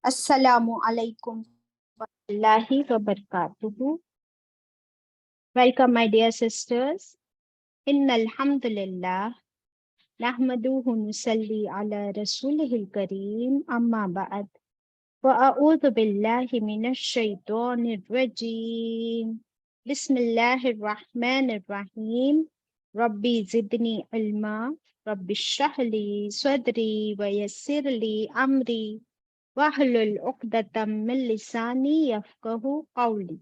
Assalamu alaikum warahmatullahi wabarakatuh. Welcome, my dear sisters. Innal hamdulillah nahmaduhu nusalli ala rasulihil kareem amma ba'd. Wa a'udhu billahi minash shaitanir rajim. Bismillahir rahmanir rahim. Rabbi zidni ilma. Rabbi shrah li sadri wa yassir li amri. Wahlul uqdatam min lisani yafqahu qawli.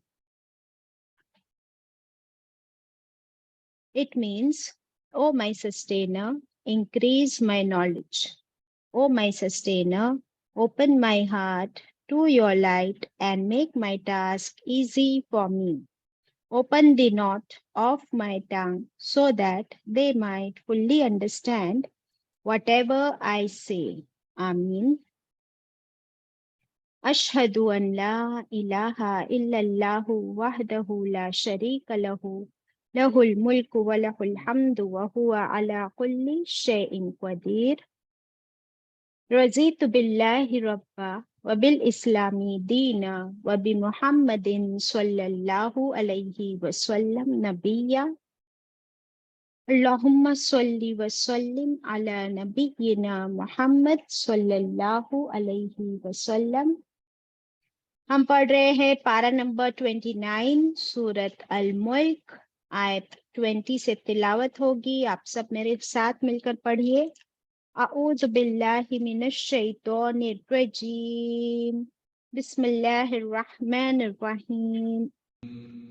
It means, O my sustainer, increase my knowledge. O my sustainer, open my heart to your light and make my task easy for me. Open the knot of my tongue so that they might fully understand whatever I say. Amin. Ashhadu an la ilaha illallahu wahdahu la sharika lahu. Lahul mulku wa lahul hamdu wa huwa ala kulli shay'in qadir. Razitu billahi rabba wa bil islami dina wa bi Muhammadin sallallahu alayhi wa sallam nabiyya. Allahumma salli wa sallim ala nabiyyina Muhammad sallallahu alayhi wa sallam. हम पढ़ रहे हैं पारा number 29 सूरत अल मुल्क आयत 20 से तिलावत होगी। आप सब मेरे साथ मिलकर पढ़िए। अऊज़ु बिल्लाहि मिनश शैतानिर रजीम। बिस्मिल्लाहिर रहमानिर रहीम।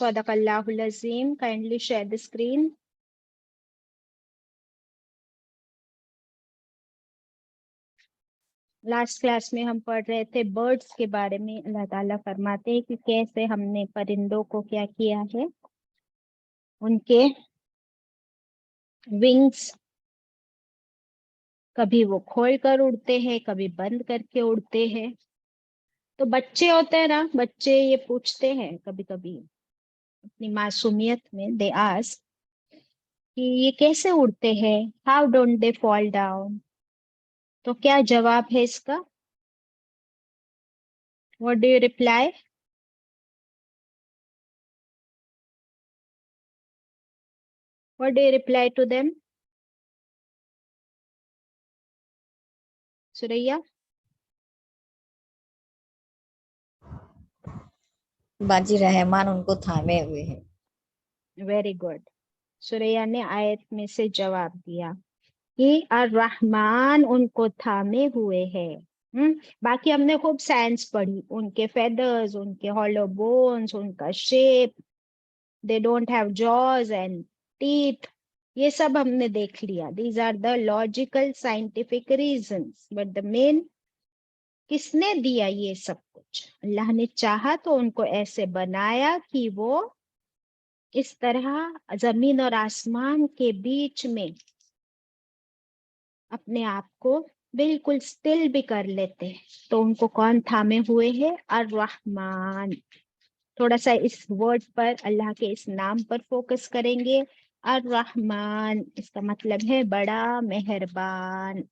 Sadaqallahul Azim. Kindly share the screen. Last class में हम पढ़ रहे थे बर्ड्स के बारे में। अल्लाह ताला फरमाते हैं कि कैसे हमने परिंदों को क्या किया है, उनके विंग्स कभी वो खोल कर उड़ते हैं, कभी बंद करके उड़ते हैं। तो बच्चे होते हैं ना, बच्चे ये पूछते हैं कभी कभी अपनी मासूमियत में, दे आस्क कि ये कैसे उड़ते हैं, how don't they fall down. तो क्या जवाब है इसका? What do you reply? What do you reply to them? Suraiya? Baji Rahman उनको थामे हुए हैं। Very good. सुरैया ने आयत में से जवाब दिया कि अर्रहमान उनको थामे हुए हैं। बाकी हमने खूब साइंस पढ़ी, उनके फेदर्स, उनके हॉलो बोन्स, उनका shape, they don't have jaws and teeth, ये सब हमने देख लिया। These are the logical scientific reasons, but the main, किसने दिया ये सब कुछ? अल्लाह ने चाहा तो उनको ऐसे बनाया कि वो इस तरह जमीन और आसमान के बीच में अपने आप को बिल्कुल स्टिल भी कर लेते हैं। तो उनको कौन थामे हुए है? अर्रहमान। थोड़ा सा इस वर्ड पर, अल्लाह के इस नाम पर फोकस करेंगे। अर रहमान, इसका मतलब है बड़ा मेहरबान।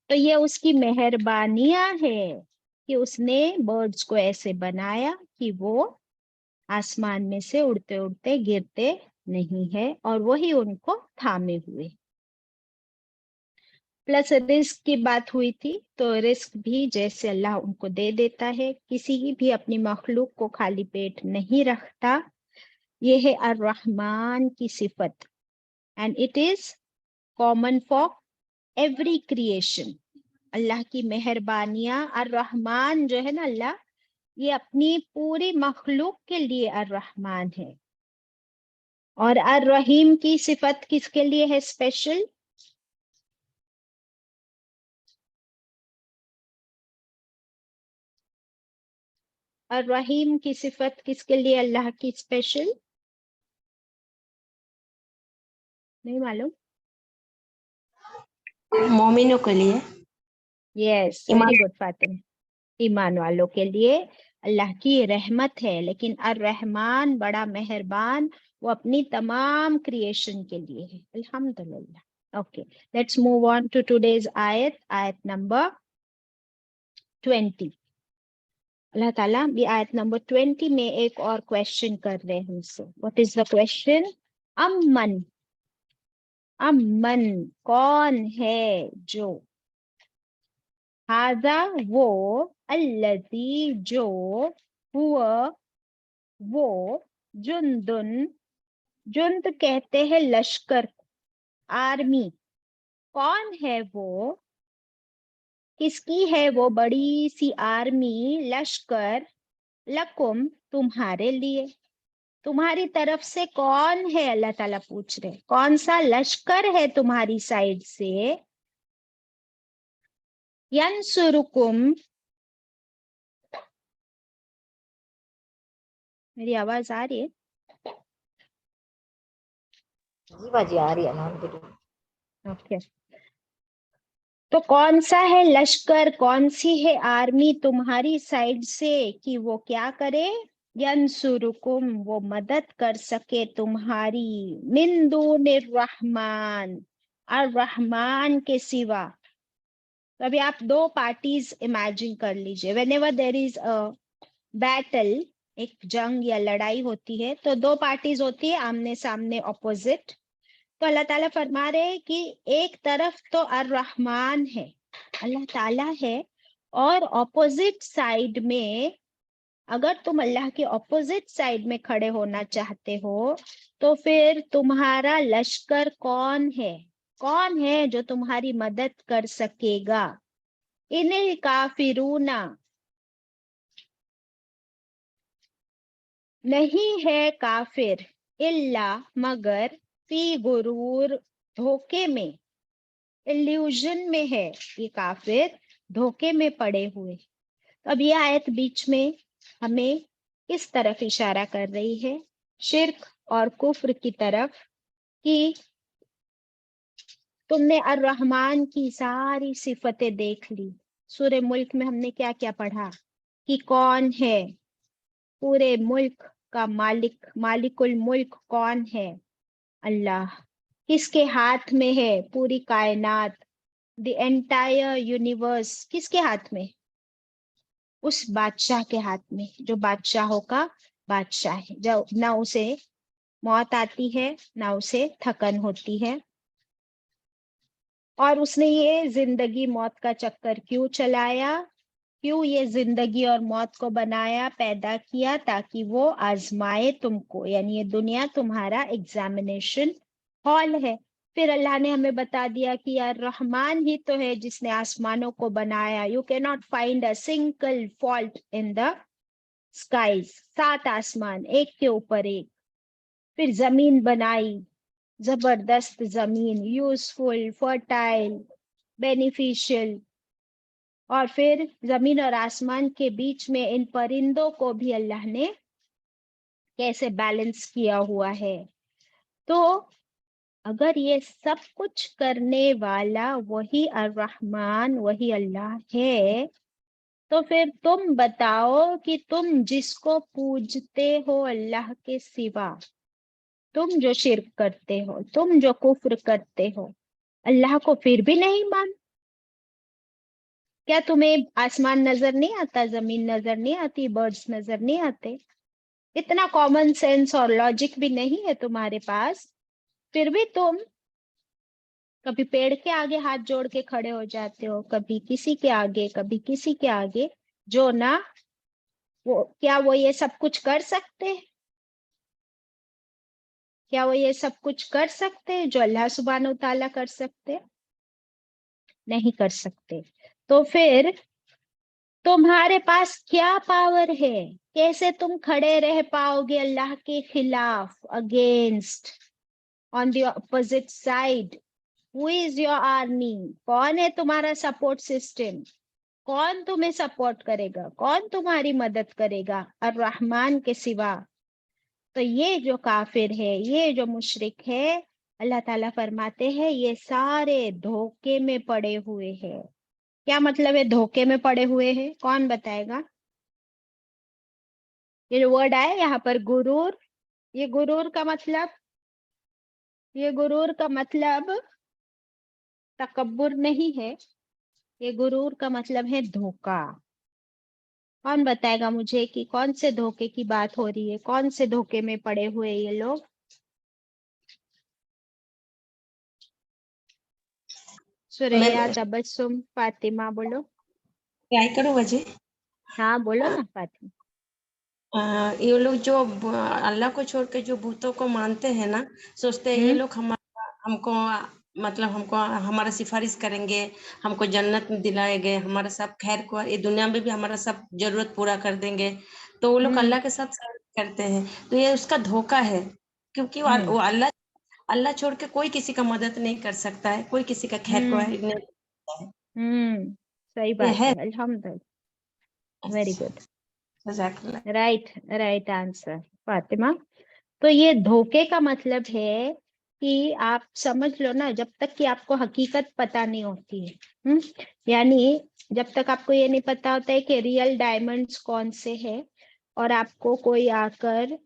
तो ये उसकी मेहरबानियां है कि उसने बर्ड्स को ऐसे बनाया कि वो आसमान में से उड़ते उड़ते गिरते नहीं है, और वही उनको थामे हुए। प्लस रिस्क की बात हुई थी, तो रिस्क भी जैसे अल्लाह उनको दे देता है, किसी की भी अपनी मखलूक को खाली पेट नहीं रखता। ये है अर रहमान की सिफत, and it is common for every creation. Allah की मेहरबानियां, अर रहमान जो है ना अल्लाह, ये अपनी पूरी मखलूक के लिए अर रहमान है। और अर रहीम की सिफत किसके लिए है स्पेशल? और रहीम की सिफत किसके लिए अल्लाह की स्पेशल? नहीं मालूम? मोमिनों के लिए, यस, ईमान। Very good Fatima. ईमान वालों के लिए अल्लाह की रहमत है, लेकिन अर रहमान बड़ा मेहरबान, वो अपनी तमाम क्रिएशन के लिए है। अल्हम्दुलिल्लाह। Okay, let's move on to today's आयत, आयत नंबर 20। अल्लाह ताला भी आयत नंबर 20 में एक और क्वेश्चन कर रहे हैं हमसे। What is the question? Aman, Aman कौन है जो, हाजा वो, अल्लजी जो, हुआ वो, जुंदुन, जुंद कहते हैं लश्कर, आर्मी। कौन है वो, किसकी है वो बड़ी सी आर्मी, लश्कर, लकुम तुम्हारे लिए, तुम्हारी तरफ से कौन है? अल्लाह ताला पूछ रहे कौन सा लश्कर है तुम्हारी साइड से। यंसुरुकुम, मेरी आवाज आ रही है? जी बाजी आ रही है अल्हम्दुलिल्लाह। ओके, तो कौन सा है लश्कर, कौन सी है आर्मी तुम्हारी साइड से कि वो क्या करे? यंसुरुकुम, वो मदद कर सके तुम्हारी, मिन दूनिर रहमान, और रहमान के सिवा। तो अभी आप दो पार्टीज इमेजिन कर लीजिए। Whenever there is a battle, एक जंग या लड़ाई होती है, तो दो पार्टीज होती है आमने सामने, ऑपोजिट। तो अल्लाह ताला फरमा रहे हैं कि एक तरफ तो अर रहमान है, अल्लाह ताला है, और ऑपोजिट साइड में, अगर तुम अल्लाह के ऑपोजिट साइड में खड़े होना चाहते हो, तो फिर तुम्हारा लश्कर कौन है? कौन है जो तुम्हारी मदद कर सकेगा? इनिल काफिरूना, नहीं है काफिर, इल्ला मगर, फी गुरूर, धोखे में, इल्यूजन में है ये काफिर, धोखे में पड़े हुए। तो अब ये आयत बीच में हमें किस तरफ इशारा कर रही है? शिर्क और कुफ्र की तरफ, कि तुमने अर रहमान की सारी सिफतें देख ली। सूरे मुल्क में हमने क्या क्या पढ़ा कि कौन है पूरे मुल्क का मालिक, मालिकुल मुल्क कौन है? अल्लाह। किसके हाथ में है पूरी कायनात, द एंटायर यूनिवर्स? किसके हाथ में? उस बादशाह के हाथ में जो बादशाहों का बादशाह है, जो ना उसे मौत आती है ना उसे थकन होती है। और उसने ये जिंदगी मौत का चक्कर क्यों चलाया? क्यों ये जिंदगी और मौत को बनाया, पैदा किया? ताकि वो आजमाए तुमको, यानी ये दुनिया तुम्हारा एग्जामिनेशन हॉल है। फिर अल्लाह ने हमें बता दिया कि यार रहमान ही तो है जिसने आसमानों को बनाया। You can not find a single fault in the skies, 7 आसमान एक के ऊपर एक। फिर जमीन बनाई, जबरदस्त जमीन, यूजफुल, फर्टाइल, बेनिफिशियल। और फिर जमीन और आसमान के बीच में इन परिंदों को भी अल्लाह ने कैसे बैलेंस किया हुआ है। तो अगर ये सब कुछ करने वाला वही अर रहमान, वही अल्लाह है, तो फिर तुम बताओ कि तुम जिसको पूजते हो अल्लाह के सिवा, तुम जो शिर्क करते हो, तुम जो कुफ्र करते हो, अल्लाह को फिर भी नहीं मान। क्या तुम्हें आसमान नजर नहीं आता, जमीन नजर नहीं आती, बर्ड्स नजर नहीं आते? इतना कॉमन सेंस और लॉजिक भी नहीं है तुम्हारे पास, फिर भी तुम कभी पेड़ के आगे हाथ जोड़ के खड़े हो जाते हो, कभी किसी के आगे, कभी किसी के आगे, जो ना वो, क्या वो ये सब कुछ कर सकते हैं? क्या वो ये सब कुछ कर सकते हैं जो अल्लाह सुब्हानहू तआला कर सकते हैं? नहीं कर सकते। तो फिर तुम्हारे पास क्या पावर है? कैसे तुम खड़े रह पाओगे अल्लाह के खिलाफ, against, on the opposite side? Who is your army? कौन है तुम्हारा सपोर्ट सिस्टम? कौन तुम्हें सपोर्ट करेगा, कौन तुम्हारी मदद करेगा और रहमान के सिवा? तो ये जो काफिर है, ये जो मुशरिक है, अल्लाह ताला फरमाते हैं ये सारे धोखे में पड़े हुए हैं। क्या मतलब है धोखे में पड़े हुए हैं? कौन बताएगा? ये जो वर्ड आया यहाँ पर गुरूर, ये गुरूर का मतलब, ये गुरूर का मतलब तकब्बुर नहीं है, ये गुरूर का मतलब है धोखा। कौन बताएगा मुझे कि कौन से धोखे की बात हो रही है, कौन से धोखे में पड़े हुए ये लोग? सुरैया, मैं तबस्सुम, फातिमा बोलो। ट्राई करूँ वजह। हाँ बोलो अ, ना फातिमा। ये लोग जो अल्लाह को छोड़ के जो भूतों को मानते हैं ना, सोचते हैं ये हम्म लोग हमारा हमको मतलब हमको हमारा सिफारिश करेंगे, हमको जन्नत में दिलाएंगे, हमारा सब खैर को ये दुनिया में भी हमारा सब जरूरत पूरा कर देंगे। तो वो लोग हम्म अल्लाह के साथ साथ करते हैं, तो ये उसका धोखा है। क्योंकि हम्म वो अल्लाह अल्लाह छोड़ के कोई किसी का मदद नहीं कर सकता है, कोई किसी का खैर को हम्म नहीं करता है। सही ये बात है। है, अल्हम्दुलिल्लाह। Very good. जज़ाकल्लाह। Right, right answer Fatima. तो ये धोखे का मतलब है कि आप समझ लो ना, जब तक कि आपको हकीकत पता नहीं होती है, यानी जब तक आपको ये नहीं पता होता है कि रियल डायमंड्स कौन से हैं, और आपको कोई आकर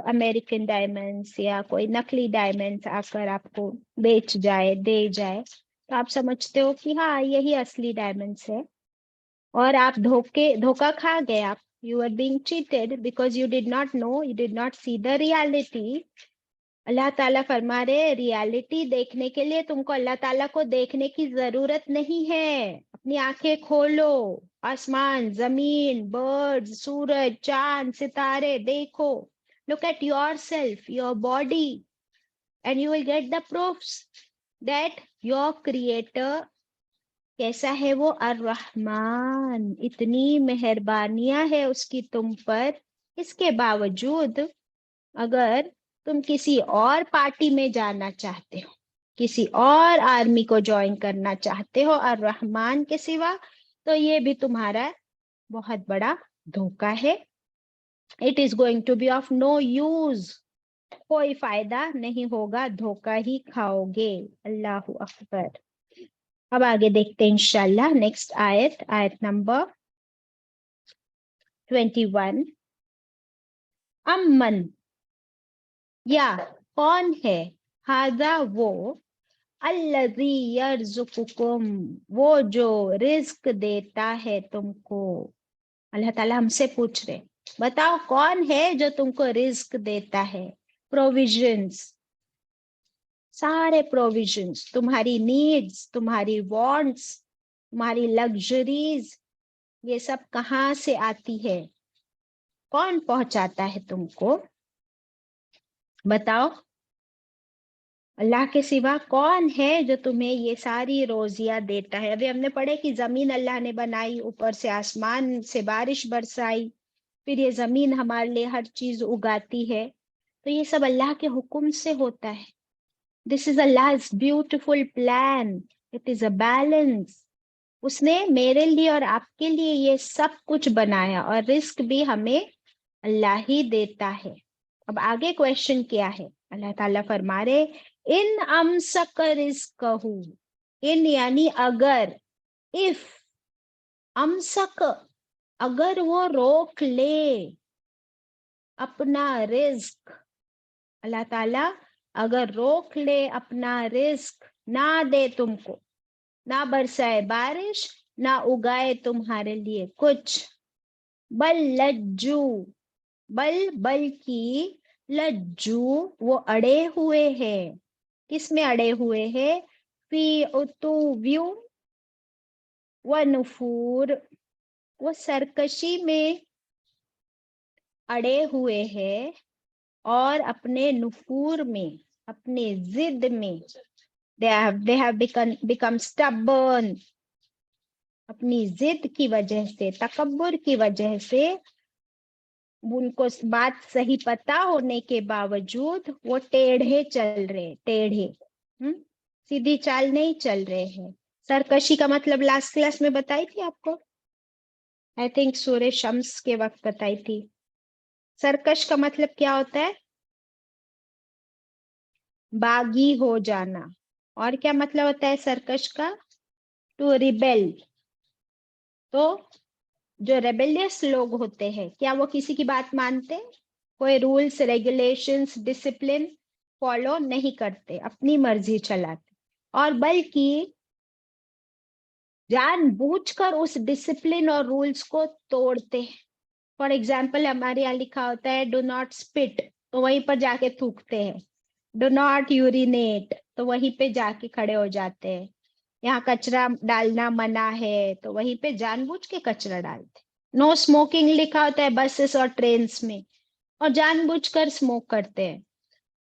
अमेरिकन डायमंड्स या कोई नकली डायमंड्स आकर आपको बेच जाए, दे जाए, तो आप समझते हो कि हाँ यही असली डायमंड्स है, और आप धोखा खा गए। आप, you are being cheated because you did not know, you did not see the reality. Allah ताला फरमा रहे रियलिटी देखने के लिए तुमको अल्लाह ताला को देखने की जरूरत नहीं है। अपनी आंखें खोलो, आसमान, जमीन, बर्ड्स, सूरज, चांद, सितारे देखो। Look at your self, your body, and you will get the proofs that your creator कैसा है। वो अर्रहमान, इतनी मेहरबानियां है उसकी तुम पर। इसके बावजूद अगर तुम किसी और पार्टी में जाना चाहते हो, किसी और आर्मी को ज्वाइन करना चाहते हो और रहमान के सिवा, तो ये भी तुम्हारा बहुत बड़ा धोखा है। It is going to be of no use. कोई फायदा नहीं होगा, धोखा ही खाओगे। अल्लाह अकबर। अब आगे देखते हैं इंशाल्लाह। नेक्स्ट आयत, आयत नंबर 21। अमन, या कौन है, हाजा वो, अल्लज़ी यर्ज़ुकुकुम, वो जो रिस्क देता है तुमको। अल्लाह ताला हमसे पूछ रहे, बताओ कौन है जो तुमको रिस्क देता है, प्रोविजंस, सारे प्रोविजंस, तुम्हारी नीड्स, तुम्हारी वांट्स, तुम्हारी लग्जरीज, ये सब कहाँ से आती है? कौन पहुंचाता है तुमको? बताओ। अल्लाह के सिवा कौन है जो तुम्हें ये सारी रोजियां देता है? अभी हमने पढ़े कि जमीन अल्लाह ने बनाई, ऊपर से आसमान से बारिश बरसाई, फिर ये जमीन हमारे लिए हर चीज उगाती है। तो ये सब अल्लाह के हुक्म से होता है। This is Allah's beautiful plan. It is a balance. उसने मेरे लिए और आपके लिए ये सब कुछ बनाया, और रिस्क भी हमें अल्लाह ही देता है। अब आगे क्वेश्चन क्या है? अल्लाह ताला फरमा रहे, इन अमसक रिस्कहू, इन यानी अगर, इफ, अमसक, अगर वो रोक ले अपना रिस्क, अल्लाह ताला अगर रोक ले अपना रिस्क, ना दे तुमको, ना बरसाए बारिश, ना उगाए तुम्हारे लिए कुछ, बल लज्जू, बल्कि लज्जू वो अड़े हुए हैं, किसमें अड़े हुए हैं, फी उतुव्यू व नुफूर, वो सरकशी में अड़े हुए हैं और अपने नुफूर में, अपने जिद में, they have become stubborn, अपनी जिद की वजह से, तकब्बुर की वजह से, उनको बात सही पता होने के बावजूद वो टेढ़े चल रहे, टेढ़े, सीधी चाल नहीं चल रहे हैं। सरकशी का मतलब लास्ट क्लास में बताई थी आपको, आई थिंक सूर्य शम्स के वक्त बताई थी। सरकश का मतलब क्या होता है, बागी हो जाना। और क्या मतलब होता है सरकश का, टू रिबेल। तो जो रेबेलियस लोग होते हैं, क्या वो किसी की बात मानते, कोई रूल्स रेगुलेशंस डिसिप्लिन फॉलो नहीं करते, अपनी मर्जी चलाते, और बल्कि जानबूझकर उस डिसिप्लिन और रूल्स को तोड़ते हैं। फॉर एग्जाम्पल हमारे यहाँ लिखा होता है डू नॉट स्पिट, तो वहीं पर जाके थूकते हैं। डू नॉट यूरिनेट, तो वहीं पे जाके खड़े हो जाते हैं। यहाँ कचरा डालना मना है, तो वहीं पे जानबूझ के कचरा डालते। नो स्मोकिंग लिखा होता है बसेस और ट्रेन्स में, और जानबूझकर स्मोक करते हैं।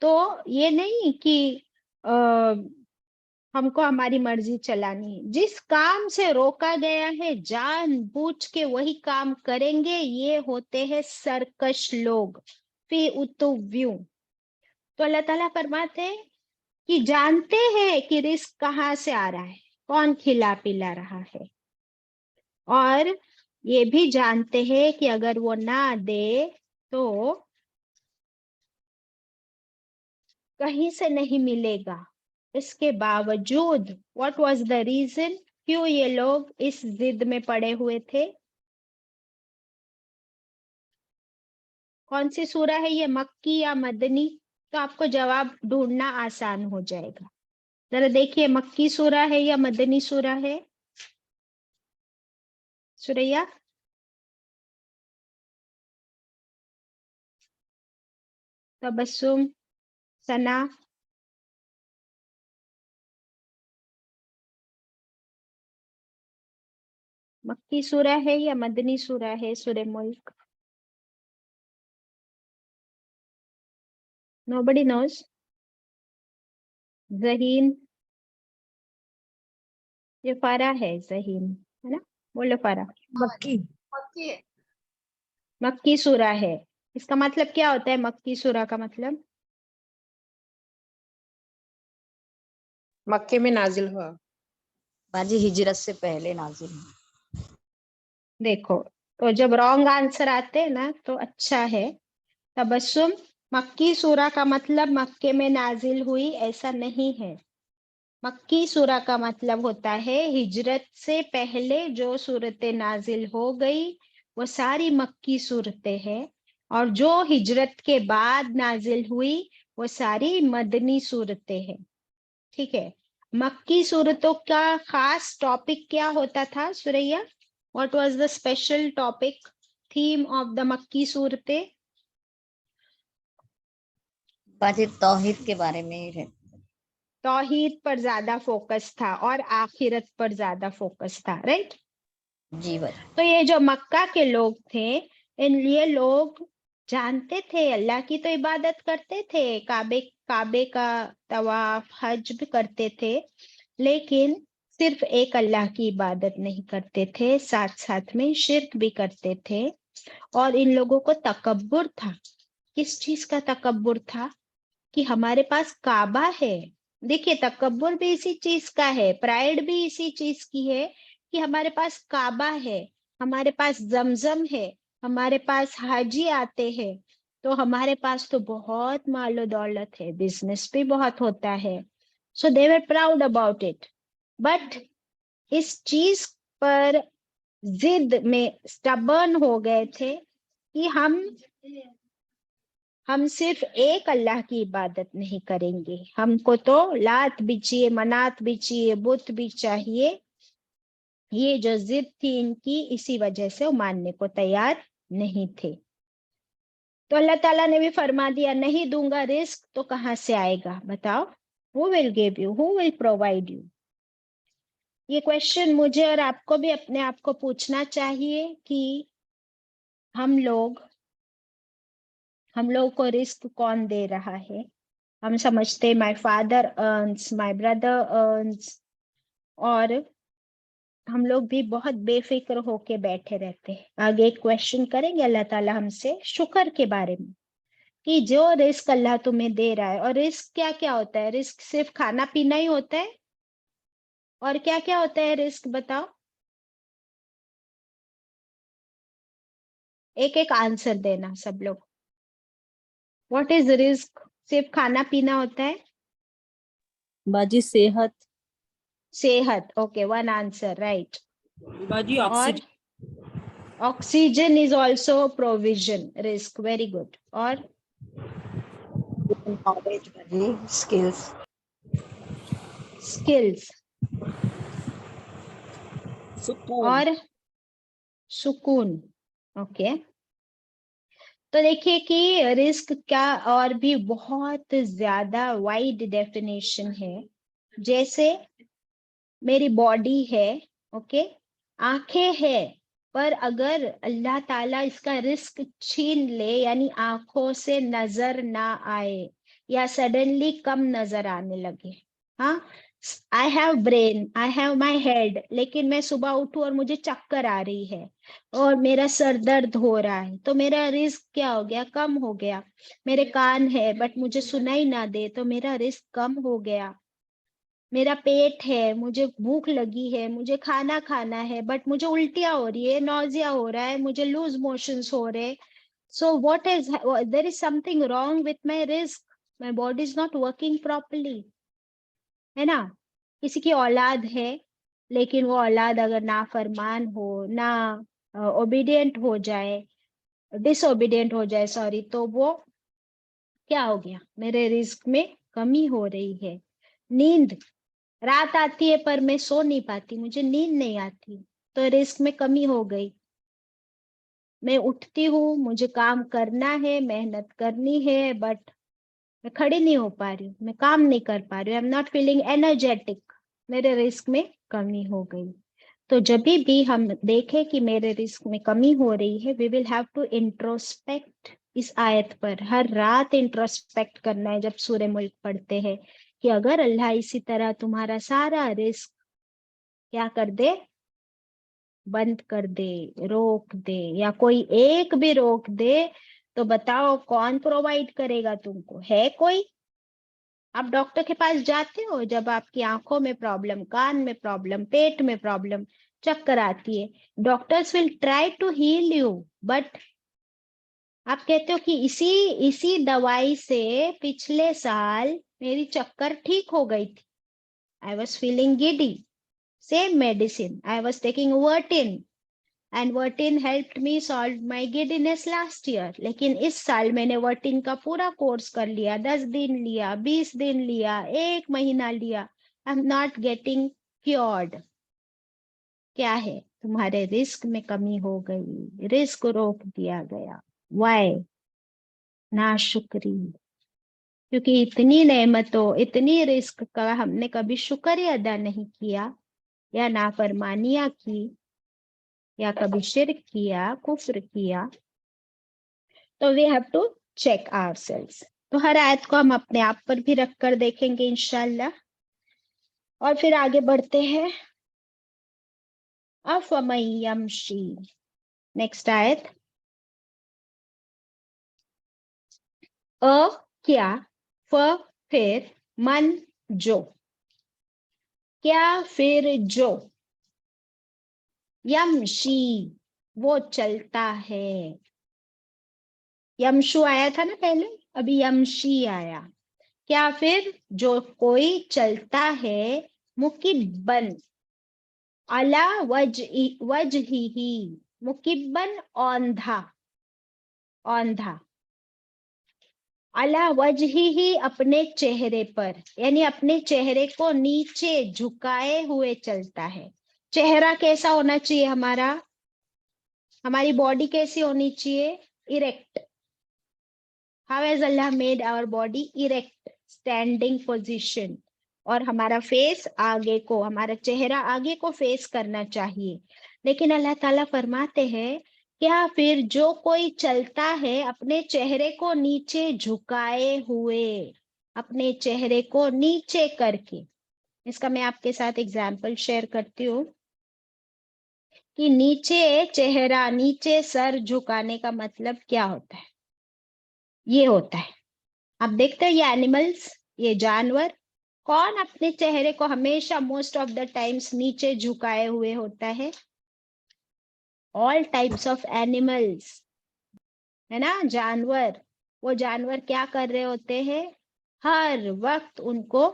तो ये नहीं कि हमको हमारी मर्जी चलानी है, जिस काम से रोका गया है जानबूझ के वही काम करेंगे, ये होते हैं सरकश लोग, फी उतुव्यू। तो अल्लाह ताला फरमाते हैं कि जानते हैं कि रिस्क कहाँ से आ रहा है, कौन खिला पिला रहा है, और ये भी जानते हैं कि अगर वो ना दे तो कहीं से नहीं मिलेगा। इसके बावजूद व्हाट वाज द रीजन, क्यों ये लोग इस जिद में पड़े हुए थे। कौन सी सूरा है ये, मक्की या मदनी, तो आपको जवाब ढूंढना आसान हो जाएगा। जरा देखिए मक्की सूरा है या मदनी सूरा है, सुरैया। तबस्सुम, सना, मक्की सूरा है या मदनी सूरा है, सूरे मुल्क। Nobody knows. जहीन, ये फारा है, जहीन है ना, बोलो फारा। मक्की। मक्की सूरा है, इसका मतलब क्या होता है, मक्की सूरा का मतलब, मक्के में नाजिल हुआ। बाजी हिजरत से पहले नाजिल हुई। देखो तो जब रॉन्ग आंसर आते हैं ना तो अच्छा है। तबस्सुम, मक्की सूरा का मतलब मक्के में नाजिल हुई ऐसा नहीं है। मक्की सूरा का मतलब होता है हिजरत से पहले जो सूरतें नाजिल हो गई वो सारी मक्की सूरतें हैं, और जो हिजरत के बाद नाजिल हुई वो सारी मदनी सूरतें हैं। ठीक है, मक्की सूरतों का खास टॉपिक क्या होता था Suraiya, what was the special topic, theme of the मक्की सूरतें। बाजी तौहीद के बारे में ही है। तौहीद पर ज्यादा फोकस था और आखिरत पर ज्यादा फोकस था, राइट। जी बाजी। तो ये जो मक्का के लोग थे, ये लोग जानते थे, अल्लाह की तो इबादत करते थे, काबे का तवाफ हज भी करते थे, लेकिन सिर्फ एक अल्लाह की इबादत नहीं करते थे, साथ साथ में शिर्क भी करते थे। और इन लोगों को तकब्बुर था। किस चीज का तकब्बुर था, कि हमारे पास काबा है। देखिए तकब्बुर भी इसी चीज का है, प्राइड भी इसी चीज की है, कि हमारे पास काबा है, हमारे पास जमजम है, हमारे पास हाजी आते हैं, तो हमारे पास तो बहुत मालो दौलत है, बिजनेस भी बहुत होता है। सो दे वर प्राउड अबाउट इट। बट इस चीज पर जिद में स्टबर्न हो गए थे कि हम सिर्फ एक अल्लाह की इबादत नहीं करेंगे, हमको तो लात भी चाहिए, मनात भी चाहिए, बुत भी चाहिए। ये जो जिद थी इनकी, इसी वजह से वो मानने को तैयार नहीं थे। तो अल्लाह ताला ने भी फरमा दिया, नहीं दूंगा रिस्क तो कहाँ से आएगा बताओ? Who will give you, who will provide you? ये क्वेश्चन मुझे और आपको भी अपने आप को पूछना चाहिए कि हम लोग को रिस्क कौन दे रहा है? हम समझते my father earns, my brother earns, और हम लोग भी बहुत बेफिक्र होके बैठे रहते हैं। आगे एक क्वेश्चन करेंगे अल्लाह ताला हमसे शुक्र के बारे में, कि जो रिस्क अल्लाह तुम्हें दे रहा है। और रिस्क क्या क्या होता है? रिस्क सिर्फ खाना पीना ही होता है? और क्या क्या होता है रिस्क, बताओ? एक एक आंसर देना सब लोग। What is risk? सिर्फ खाना पीना होता है? बाजी सेहत। सेहत, ओके, वन आंसर, राइट। बाजी और oxygen. Oxygen is also provision, risk, very good. और नॉलेज बाजी, स्किल्स। स्किल्स। सुकून। और सुकून, ओके। तो देखिए कि रिस्क का और भी बहुत ज्यादा वाइड डेफिनेशन है। जैसे मेरी बॉडी है, ओके, आंखें है, पर अगर अल्लाह ताला इसका रिस्क छीन ले, यानी आंखों से नजर ना आए या सडनली कम नजर आने लगे, हाँ, I have brain, I have my head, लेकिन मैं सुबह उठूं और मुझे चक्कर आ रही है और मेरा सर दर्द हो रहा है, तो मेरा रिस्क क्या हो गया? कम हो गया। मेरे कान है बट मुझे सुनाई ना दे, तो मेरा रिस्क कम हो गया। मेरा पेट है, मुझे भूख लगी है, मुझे खाना खाना है, बट मुझे उल्टियां हो रही है, नौजिया हो रहा है, मुझे लूज मोशंस हो रहे। So what is, there is something wrong with my risk, my body is not working properly, है ना? किसी की औलाद है, लेकिन वो औलाद अगर नाफरमान हो, ना ओबीडियंट हो जाए, डिसोबीडियंट हो जाए, सॉरी, तो वो क्या हो गया? मेरे रिस्क में कमी हो रही है। नींद, रात आती है पर मैं सो नहीं पाती, मुझे नींद नहीं आती, तो रिस्क में कमी हो गई। मैं उठती हूँ, मुझे काम करना है, मेहनत करनी है, बट मैं खड़ी नहीं हो पा रही हूँ, मैं काम नहीं कर पा रही हूँ, I am not feeling energetic, मेरे रिस्क में कमी हो गई। तो जब भी हम देखें कि मेरे रिस्क में कमी हो रही है, we will have to introspect. इस आयत पर हर रात इंट्रोस्पेक्ट करना है जब सूरह मुल्क पढ़ते हैं, कि अगर अल्लाह इसी तरह तुम्हारा सारा रिस्क क्या कर दे? बंद कर दे, रोक दे, या कोई एक भी रोक दे, तो बताओ कौन प्रोवाइड करेगा तुमको? है कोई? आप डॉक्टर के पास जाते हो जब आपकी आंखों में प्रॉब्लम, कान में प्रॉब्लम, पेट में प्रॉब्लम, चक्कर आती है, doctors will try to heal you, but आप कहते हो कि इसी दवाई से पिछले साल मेरी चक्कर ठीक हो गई थी, I was feeling giddy, same medicine, I was taking Vertin and Vertin helped me solve my giddiness last year, लेकिन इस साल मैंने वर्टिन का पूरा कोर्स कर लिया, 10 दिन लिया, 20 दिन लिया, 1 महीना लिया, I am not getting cured. क्या है? तुम्हारे रिस्क में कमी हो गई, रिस्क रोक दिया गया। वाई? नाशुक्री। क्योंकि इतनी नेमतों, इतनी रिस्क का हमने कभी शुक्र ही अदा नहीं किया, या नाफरमानियां की, या कभी शिर्क किया, कुफ्र किया। तो we have to check ourselves. तो हर आयत को हम अपने आप पर भी रख कर देखेंगे इंशाल्लाह, और फिर आगे बढ़ते हैं। अफमन यमशी, नेक्स्ट आयत। अ क्या, फ फिर, मन जो, क्या फिर जो, यमशी वो चलता है। यमशु आया था ना पहले, अभी यमशी आया। क्या फिर जो कोई चलता है, मुकिब्बन, अला वजहिही, मुकिब्बन औंधा, औंधा। अला वजहिही, अपने चेहरे पर, यानी अपने चेहरे को नीचे झुकाए हुए चलता है। चेहरा कैसा होना चाहिए हमारा? हमारी बॉडी कैसी होनी चाहिए? Erect. How has Allah made our body? Erect, standing position. और हमारा फेस आगे को, हमारा चेहरा आगे को फेस करना चाहिए। लेकिन अल्लाह ताला फरमाते हैं, क्या फिर जो कोई चलता है अपने चेहरे को नीचे झुकाए हुए, अपने चेहरे को नीचे करके, इसका मैं आपके साथ एग्जाम्पल शेयर करती हूँ कि नीचे चेहरा, नीचे सर झुकाने का मतलब क्या होता है। ये होता है, आप देखते हैं ये एनिमल्स, ये जानवर, कौन अपने चेहरे को हमेशा मोस्ट ऑफ द टाइम्स नीचे झुकाए हुए होता है? ऑल टाइप्स ऑफ एनिमल्स, है ना, जानवर। वो जानवर क्या कर रहे होते हैं? हर वक्त उनको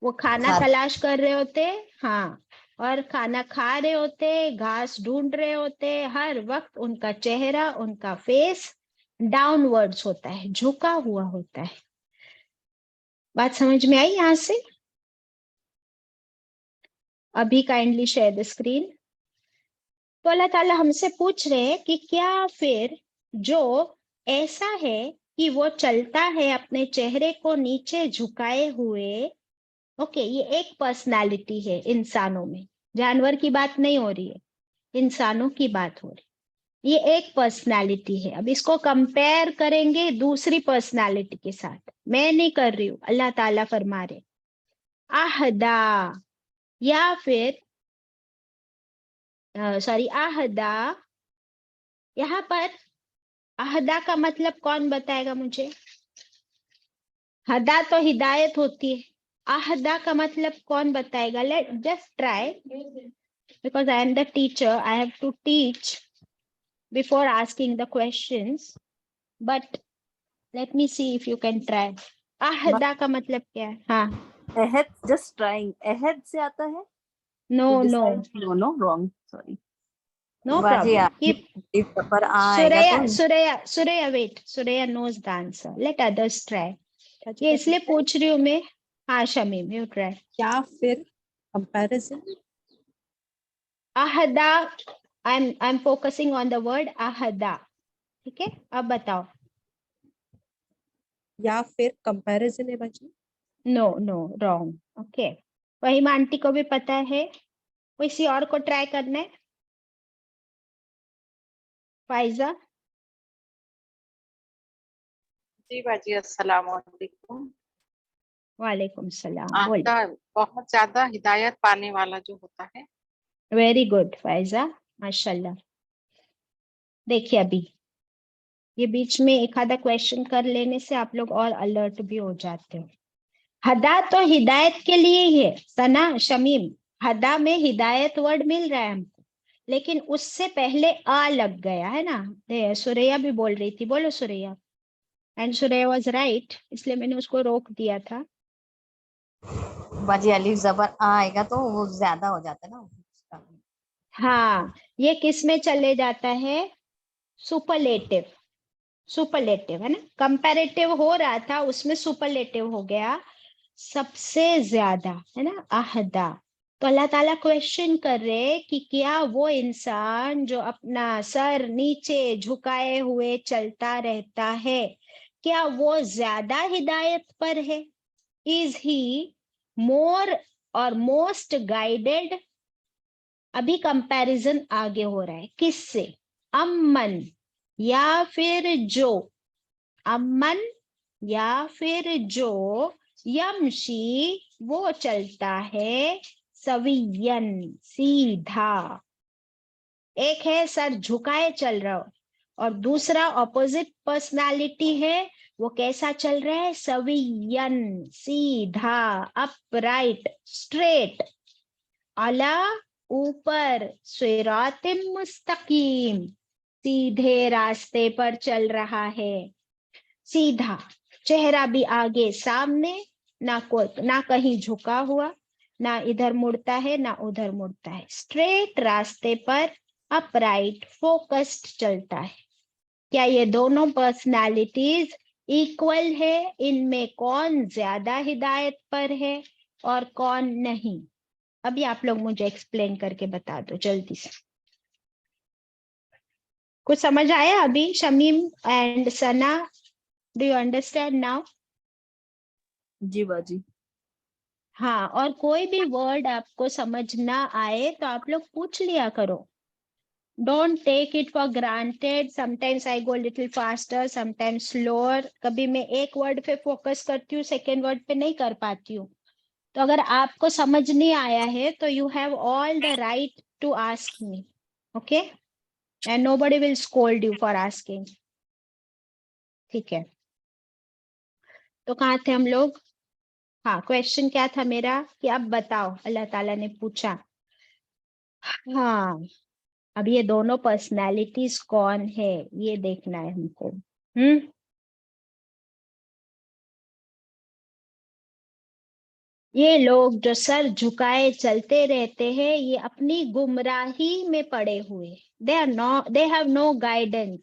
वो खाना खा तलाश कर रहे होते, हाँ, और खाना खा रहे होते, घास ढूंढ रहे होते। हर वक्त उनका चेहरा, उनका फेस डाउनवर्ड्स होता है, झुका हुआ होता है। बात समझ में आई यहां से? अभी काइंडली शेयर द स्क्रीन। तो अल्लाह ताला हमसे पूछ रहे हैं कि क्या फिर जो ऐसा है कि वो चलता है अपने चेहरे को नीचे झुकाए हुए, ओके, ये एक पर्सनालिटी है इंसानों में, जानवर की बात नहीं हो रही है, इंसानों की बात हो रही है। ये एक पर्सनालिटी है। अब इसको कंपेयर करेंगे दूसरी पर्सनालिटी के साथ। मैं नहीं कर रही हूँ, अल्लाह ताला फरमा रहे। आहदा, या फिर सॉरी, आहदा, यहाँ पर आहदा का मतलब कौन बताएगा मुझे? हदा तो हिदायत होती है, आहदा का मतलब कौन बताएगा? Let just try, because I am the teacher, I have to teach before asking the questions, but let me see if you can try. आहदा का मतलब क्या है? हाँ, अहद, जस्ट ट्राइंग, अहद से आता है know to know decide. No, wrong, sorry. No Baji problem, if keep. if पर आएगा तो Suraiya wait, Suraiya knows the answer, let others try. ये इसलिए पूछ रही हूँ मैं। हाँ शमीम, यू ट्राई। या फिर कंपैरिजन। आहदा, I am focusing on the word आहदा, ठीक है? अब बताओ। या फिर कंपैरिजन है बाजी। No no, wrong. ओके, वहीमा आंटी को भी पता है, किसी और को ट्राई करना है? फाइजा? जी बाजी, अस्सलाम वालेकुम। वालेकुम सलाम, बोल। आपका बहुत ज्यादा हिदायत पाने वाला जो होता है। वेरी गुड फाइजा, माशाल्लाह। देखिए अभी ये बीच में एक आधा क्वेश्चन कर लेने से आप लोग और अलर्ट भी हो जाते हो। हदा तो हिदायत के लिए ही है, सना शमीम, हदा में हिदायत वर्ड मिल रहा है हमको, लेकिन उससे पहले आ लग गया है ना। सुरैया भी बोल रही थी, बोलो Suraiya. And Suraiya was right, इसलिए मैंने उसको रोक दिया था। बाजी अलिफ जबर आएगा तो वो ज्यादा हो जाता है ना उसका। हाँ, ये किस में चले जाता है? सुपरलेटिव, सुपरलेटिव है ना। कंपैरेटिव हो रहा था, उसमें सुपरलेटिव हो गया, सबसे ज्यादा, है ना, आहदा। तो अल्लाह ताला क्वेश्चन कर रहे कि क्या वो इंसान जो अपना सर नीचे झुकाए हुए चलता रहता है, क्या वो ज्यादा हिदायत पर है? इज ही मोर और मोस्ट गाइडेड? अभी कंपैरिजन आगे हो रहा है, किससे? अमन, या फिर जो, अमन या फिर जो, यमशी, वो चलता है, सवियन, सीधा। एक है सर झुकाए चल रहा हो, और दूसरा ऑपोजिट पर्सनालिटी है, वो कैसा चल रहा है? सवियन, सीधा, अपराइट, स्ट्रेट, अला, ऊपर, सिरातिम मुस्तकीम, सीधे रास्ते पर चल रहा है, सीधा, चेहरा भी आगे सामने, ना कहीं झुका हुआ। ना इधर मुड़ता है ना उधर मुड़ता है, स्ट्रेट रास्ते पर अपराइट फोकस्ड चलता है। क्या ये दोनों पर्सनालिटीज इक्वल है? इनमें कौन ज्यादा हिदायत पर है और कौन नहीं? अभी आप लोग मुझे एक्सप्लेन करके बता दो जल्दी से। कुछ समझ आया अभी? Shamim and Sana, do you understand now? जी बाजी। हाँ, और कोई भी वर्ड आपको समझ ना आए तो आप लोग पूछ लिया करो। Don't take it for granted. Sometimes I go little faster, sometimes slower. कभी मैं एक वर्ड पे फोकस करती हूँ, सेकेंड वर्ड पे नहीं कर पाती हूँ। तो अगर आपको समझ नहीं आया है तो you have all the right to ask me, okay? And nobody will scold you for asking, ठीक है? तो कहाँ थे हम लोग? हाँ, क्वेश्चन क्या था मेरा कि अब बताओ, अल्लाह ताला ने पूछा। हाँ, अब ये दोनों पर्सनैलिटीज कौन है ये देखना है हमको। ये लोग जो सर झुकाए चलते रहते हैं, ये अपनी गुमराही में पड़े हुए, दे हैव नो गाइडेंस,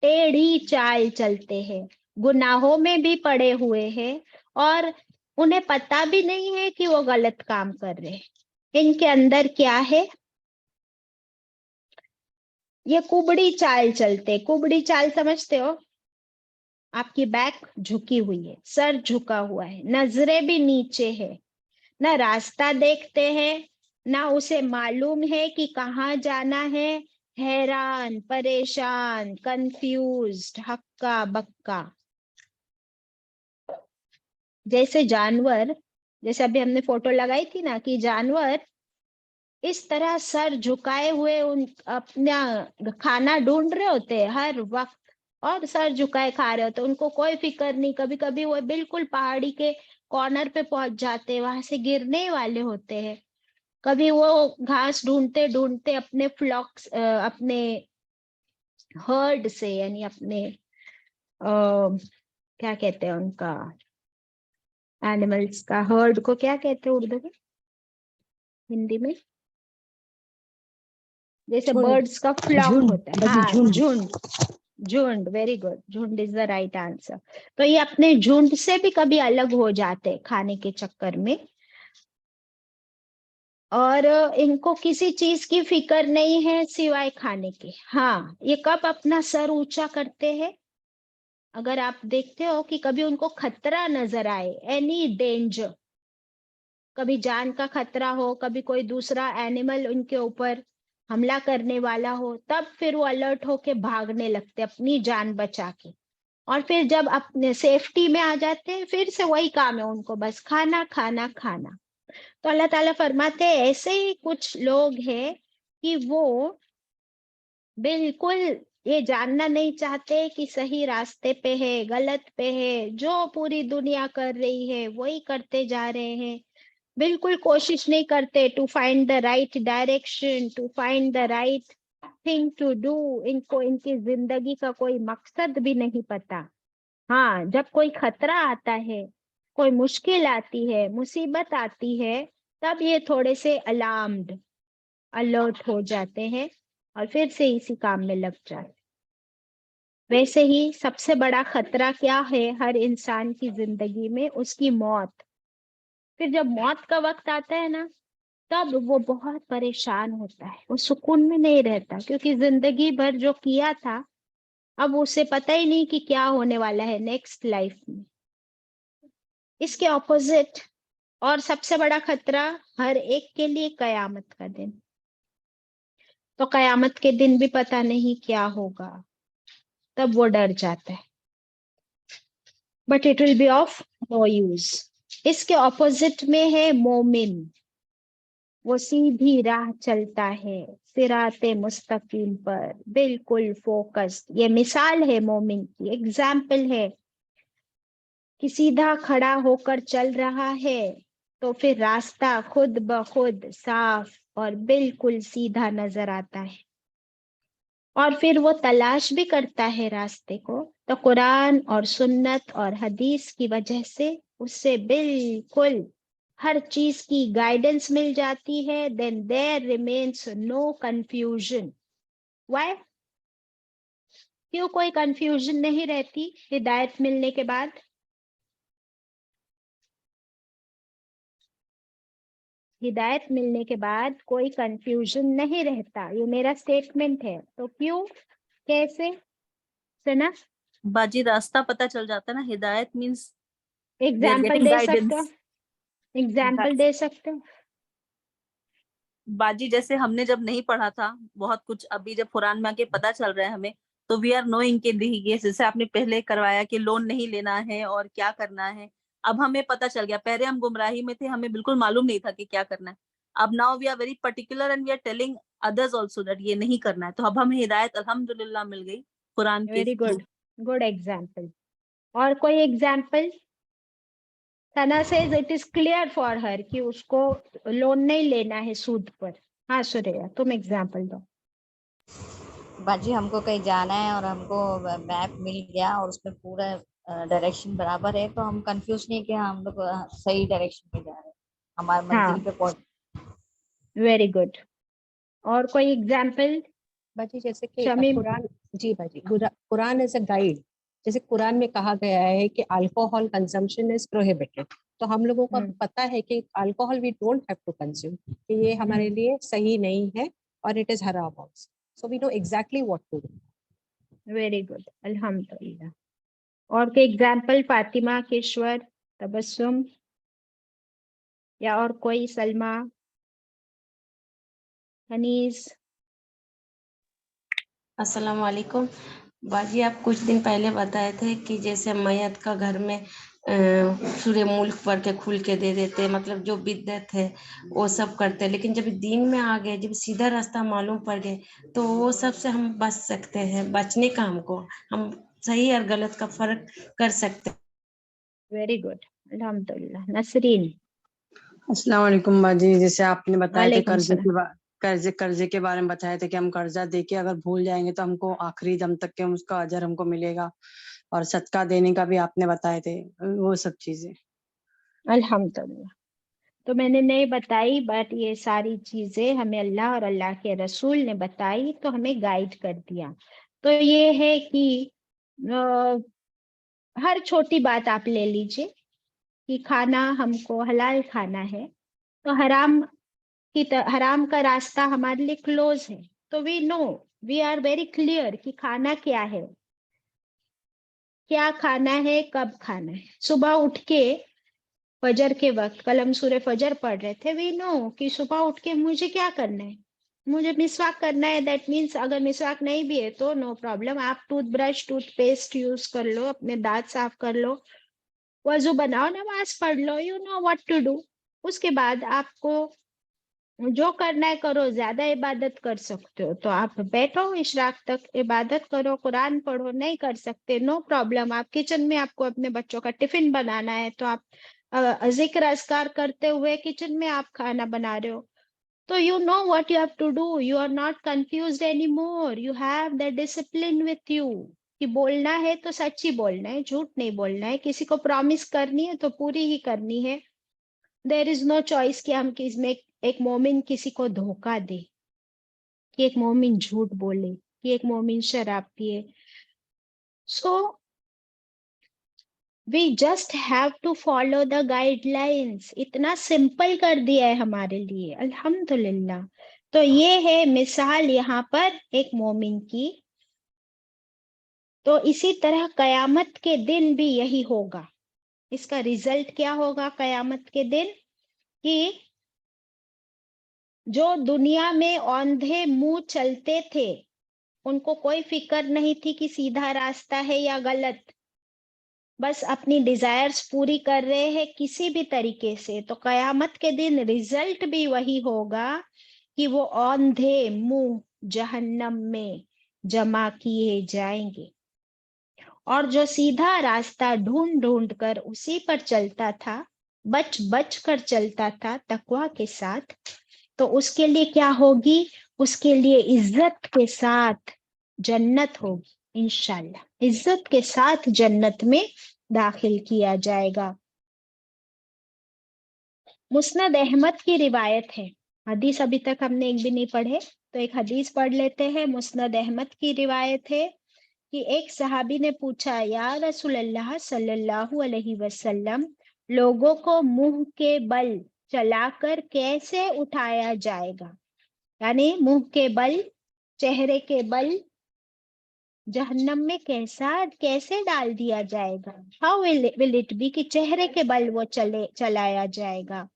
टेढ़ी चाल चलते हैं, गुनाहों में भी पड़े हुए हैं और उन्हें पता भी नहीं है कि वो गलत काम कर रहे हैं। इनके अंदर क्या है? ये कुबड़ी चाल चलते। कुबड़ी चाल समझते हो? आपकी बैक झुकी हुई है, सर झुका हुआ है, नजरें भी नीचे है, ना रास्ता देखते हैं, ना उसे मालूम है कि कहाँ जाना है, हैरान, परेशान, कंफ्यूज्ड, हक्का बक्का। जैसे जानवर, जैसे अभी हमने फोटो लगाई थी ना कि जानवर इस तरह सर झुकाए हुए उन अपना खाना ढूंढ रहे होते हैं हर वक्त, और सर झुकाए खा रहे होते, उनको कोई फिक्र नहीं। कभी कभी वो बिल्कुल पहाड़ी के कॉर्नर पे पहुंच जाते हैं, वहां से गिरने वाले होते हैं। कभी वो घास ढूंढते ढूंढते अपने फ्लॉक्स, अपने हर्ड से, यानी अपने क्या कहते हैं उनका, एनिमल्स का हर्ड को क्या कहते हैं उर्दू में, हिंदी में? जैसे बर्ड्स का फ्लॉक होता है, हाँ, झुंड। झुंड, वेरी गुड, झुंड इज द राइट आंसर। तो ये अपने झुंड से भी कभी अलग हो जाते खाने के चक्कर में, और इनको किसी चीज की फिक्र नहीं है सिवाय खाने के। हाँ, ये कब अपना सर ऊंचा करते हैं? अगर आप देखते हो कि कभी उनको खतरा नजर आए, एनी डेंजर, कभी जान का खतरा हो, कभी कोई दूसरा एनिमल उनके ऊपर हमला करने वाला हो, तब फिर वो अलर्ट होके भागने लगते अपनी जान बचा के। और फिर जब अपने सेफ्टी में आ जाते हैं, फिर से वही काम है उनको, बस खाना खाना खाना। तो अल्लाह ताला फरमाते हैं ऐसे ही कुछ लोग हैं कि वो बिल्कुल ये जानना नहीं चाहते कि सही रास्ते पे है गलत पे है, जो पूरी दुनिया कर रही है वही करते जा रहे हैं, बिल्कुल कोशिश नहीं करते to find the right direction, to find the right thing to do. इनको इनकी जिंदगी का कोई मकसद भी नहीं पता। हाँ, जब कोई खतरा आता है, कोई मुश्किल आती है, मुसीबत आती है, तब ये थोड़े से अलार्म्ड, अलर्ट हो जाते हैं और फिर से इसी काम में लग जाते। वैसे ही सबसे बड़ा खतरा क्या है हर इंसान की जिंदगी में? उसकी मौत। फिर जब मौत का वक्त आता है ना, तब वो बहुत परेशान होता है, वो सुकून में नहीं रहता, क्योंकि जिंदगी भर जो किया था अब उसे पता ही नहीं कि क्या होने वाला है नेक्स्ट लाइफ में। इसके ऑपोजिट और सबसे बड़ा खतरा हर एक के लिए कयामत का दिन। तो कयामत के दिन भी पता नहीं क्या होगा, तब वो डर जाता है, but it will be of no use. इसके ऑपोजिट में है मोमिन, वो सीधी राह चलता है, सिराते मुस्तकीम पर बिल्कुल फोकस्ड। ये मिसाल है मोमिन की, एग्जाम्पल है कि सीधा खड़ा होकर चल रहा है तो फिर रास्ता खुद ब खुद साफ और बिल्कुल सीधा नजर आता है, और फिर वो तलाश भी करता है रास्ते को, तो कुरान और सुन्नत और हदीस की वजह से उससे बिल्कुल हर चीज की गाइडेंस मिल जाती है, then there remains no confusion. Why? क्यों कोई कंफ्यूजन नहीं रहती हिदायत मिलने के बाद? हिदायत मिलने के बाद कोई कंफ्यूजन नहीं रहता, ये मेरा स्टेटमेंट है। तो क्यों, कैसे? सुना? बाजी रास्ता पता चल जाता है ना, हिदायत means we are example getting दे सकते हो? गाइडेंस। एग्जाम्पल दे सकते हो? बाजी जैसे हमने जब नहीं पढ़ा था बहुत कुछ, अभी जब कुरान में आके पता चल रहा है हमें, तो वी आर नोइंग के ये जैसे आपने पहले करवाया कि लोन नहीं लेना है और क्या करना है, अब हमें पता चल गया। पहले हम गुमराही में थे, हमें बिल्कुल मालूम नहीं था कि क्या करना है। अब now we are very particular and we are telling others also that ये नहीं करना है। तो अब हमें हिदायत अल्हम्दुलिल्लाह मिल गई कुरान के very through. Good, good example. और कोई example? Sana says it is clear for her कि उसको लोन नहीं लेना है सूद पर। हाँ सुरेया, तुम एग्जाम्पल दो। बाजी हमको कहीं जाना है और हमको मैप मिल गया और उसमें पूरा डायरेक्शन बराबर है, तो हम कंफ्यूज नहीं कि हम लोग सही डायरेक्शन में जा रहे हैं, हमारे मंजिल हाँ, पे पहुंच। Very good. और कोई एग्जाम्पल? बाजी जैसे कि शमीम? कुरान, जी बाजी, कुरान एज अ गाइड। जैसे कुरान में कहा गया है कि अल्कोहल कंजम्पशन इज प्रोहिबिटेड, तो हम लोगों को अब पता है कि alcohol we don't have to consume, कि ये हमारे लिए सही नहीं है और इट इज हराम also, so we know exactly what to do. Very good, अल्हम्दुलिल्लाह। और कोई एग्जाम्पल? फातिमा, किश्वर, तबस्सुम, या और कोई? सलमा, हनीस? अस्सलाम वालेकुम। बाजी आप कुछ दिन पहले बताए थे कि जैसे मैयत का घर में सूर्य मुल्क पढ़ के खुल के दे देते, मतलब जो बिद्दत है वो सब करते, लेकिन जब दीन में आ गए, जब सीधा रास्ता मालूम पड़ गए, तो वो सब से हम बच सकते हैं। बचने का हमको, हम सही और गलत का फर्क कर सकते हैं। वेरी गुड, अल्हम्दुलिल्लाह। नसरीन? अस्सलाम वालेकुम बाजी। जैसे आपने बताए थे वालेकुम सलाम। कर्जे के बारे में बताए थे कि हम कर्जा देके अगर भूल जाएंगे तो हमको आखिरी दम तक के उसका अजर हमको मिलेगा, और सदका देने का भी आपने बताए थे, वो सब चीजें। अल्हम्दुलिल्लाह। तो मैंने नहीं बताई, बट ये सारी चीजें हमें अल्लाह और अल्लाह के रसूल ने बताई, तो हमें गाइड कर दिया। तो ये है कि हर छोटी बात आप ले लीजिए कि खाना हमको हलाल खाना है, तो हराम का रास्ता हमारे लिए क्लोज है। तो we know, we are very clear कि खाना क्या है, क्या खाना है, कब खाना है। सुबह उठ के फजर के वक्त, कल हम सूरह फजर पढ़ रहे थे, वी नो कि सुबह उठ के मुझे क्या करना है, मुझे मिसवाक करना है। दैट मीन्स अगर मिसवाक नहीं भी है तो नो प्रॉब्लम, आप टूथब्रश टूथपेस्ट यूज कर लो, अपने दांत साफ कर लो, वजू बनाओ, नमाज पढ़ लो, you know what to do. उसके बाद आपको जो करना है करो, ज्यादा इबादत कर सकते हो तो आप बैठो इशराक तक इबादत करो, कुरान पढ़ो। नहीं कर सकते, नो प्रॉब्लम, आप किचन में आपको अपने बच्चों का टिफिन बनाना है तो आप जिक्र अस्कार करते हुए किचन में आप खाना बना रहे हो, तो you know what you have to do, you are not confused anymore, you have the discipline with you कि बोलना है तो सच ही बोलना है, झूठ नहीं बोलना है, किसी को प्रॉमिस करनी है तो पूरी ही करनी है। देयर इज नो चॉइस कि हम किसमें एक मोमिन किसी को धोखा दे, कि एक मोमिन झूठ बोले, कि एक मोमिन शराब पिए। So we just have to follow the guidelines. इतना सिंपल कर दिया है हमारे लिए, अल्हम्दुलिल्लाह। तो ये है मिसाल यहाँ पर एक मोमिन की। तो इसी तरह कयामत के दिन भी यही होगा। इसका रिजल्ट क्या होगा कयामत के दिन? कि जो दुनिया में औंधे मुंह चलते थे, उनको कोई फिक्र नहीं थी कि सीधा रास्ता है या गलत, बस अपनी डिजायर्स पूरी कर रहे हैं किसी भी तरीके से, तो कयामत के दिन रिजल्ट भी वही होगा कि वो औंधे मुंह जहन्नम में जमा किए जाएंगे। और जो सीधा रास्ता ढूंढ ढूंढ कर उसी पर चलता था, बच बच कर चलता था तकवा के साथ, तो उसके लिए क्या होगी? उसके लिए इज्जत के साथ जन्नत होगी, इंशाल्लाह इज्जत के साथ जन्नत में दाखिल किया जाएगा। मुस्नद अहमद की रिवायत है, हदीस अभी तक हमने एक भी नहीं पढ़े, तो एक हदीस पढ़ लेते हैं। मुस्नद अहमद की रिवायत है कि एक सहाबी ने पूछा, या रसूल अल्लाह सल्लल्लाहु अलैहि वसल्लम, लोगों को मुंह के बल चलाकर कैसे उठाया जाएगा, यानी मुंह के बल, चेहरे के बल जहन्नम में कैसे डाल दिया जाएगा। हाउ विल इट बी, कि चेहरे के बल वो चलाया जाएगा।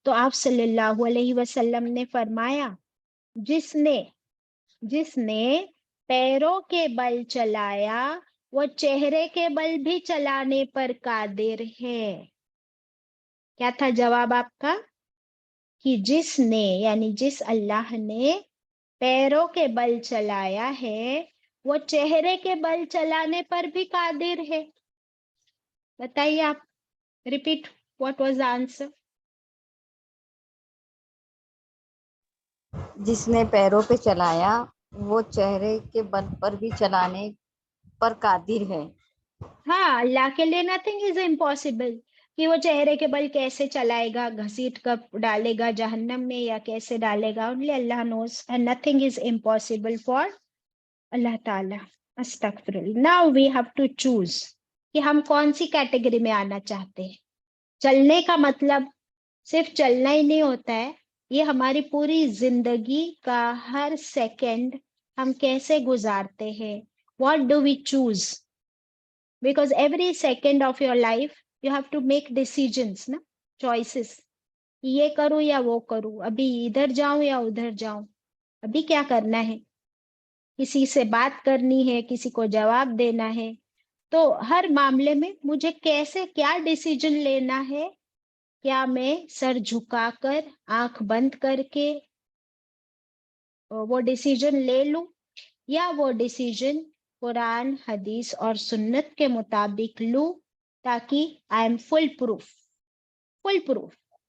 तो आप सल्लल्लाहु अलैहि वसल्लम ने फरमाया, जिसने जिसने पैरों के बल चलाया वो चेहरे के बल भी चलाने पर कादिर है। क्या था जवाब आपका? कि जिसने, यानी जिस अल्लाह ने पैरों के बल चलाया है वो चेहरे के बल चलाने पर भी कादिर है। बताइए आप, repeat, what was the answer? जिसने पैरों पे चलाया वो चेहरे के बल पर भी चलाने पर कादिर है। हाँ, अल्लाह के लिए नथिंग इज इम्पॉसिबल, कि वो चेहरे के बल कैसे चलाएगा, घसीट कर डालेगा जहन्नम में या कैसे डालेगा, only Allah knows, and nothing is impossible for Allah ताला। अस्तगफिरुल्लाह। Now we have to choose कि हम कौन सी कैटेगरी में आना चाहते हैं। चलने का मतलब सिर्फ चलना ही नहीं होता है, ये हमारी पूरी जिंदगी का हर सेकंड हम कैसे गुजारते हैं। What do we choose, because every second of your life you have to make decisions ना, choices, ये करूं या वो करूं, अभी इधर जाऊं या उधर जाऊं, अभी क्या करना है, किसी से बात करनी है, किसी को जवाब देना है, तो हर मामले में मुझे कैसे क्या डिसीजन लेना है। क्या मैं सर झुकाकर आंख बंद करके वो डिसीजन ले लूं, या वो डिसीजन कुरान हदीस और सुन्नत के मुताबिक लूं, ताकि I am full proof,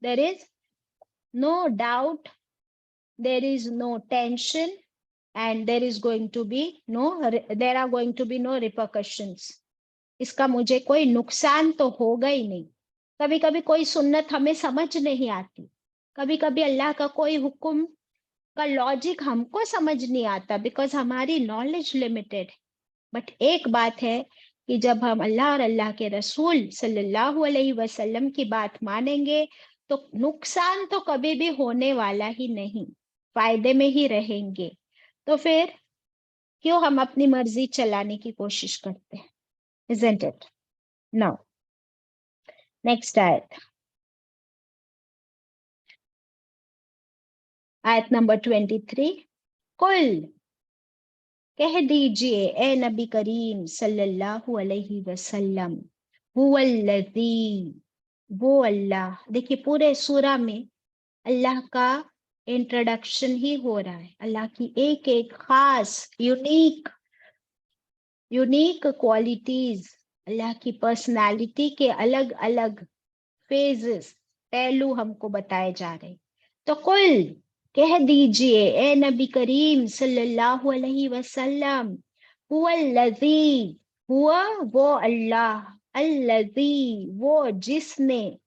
there is no doubt, there is no tension, and there are going to be no repercussions. इसका मुझे कोई नुकसान तो होगा ही नहीं। कभी कभी कोई सुन्नत हमें समझ नहीं आती, कभी कभी अल्लाह का कोई हुक्म का लॉजिक हमको समझ नहीं आता, बिकॉज हमारी नॉलेज लिमिटेड है। बट एक बात है कि जब हम अल्लाह और अल्लाह के रसूल सल्लल्लाहु अलैहि वसल्लम की बात मानेंगे तो नुकसान तो कभी भी होने वाला ही नहीं, फायदे में ही रहेंगे। तो फिर क्यों हम अपनी मर्जी चलाने की कोशिश करते हैं, isn't it? Now, next आयत नंबर 23। कुल, कह दीजिए ए नबी करीम सल्लल्लाहु अलैहि वसल्लम, हुवल्लज़ी, वो अल्लाह। देखिए पूरे सूरा में अल्लाह का इंट्रोडक्शन ही हो रहा है, अल्लाह की एक एक खास यूनिक क्वालिटीज, अल्लाह की पर्सनालिटी के अलग अलग फेजेस, पहलू हमको बताए जा रहे। तो कुल, कह दीजिए ए नबी करीम सल्लल्लाहु अलैहि वसल्लम, हुवल्लज़ी, हुआ वो अल्लाह, अल्लज़ी वो जिसने,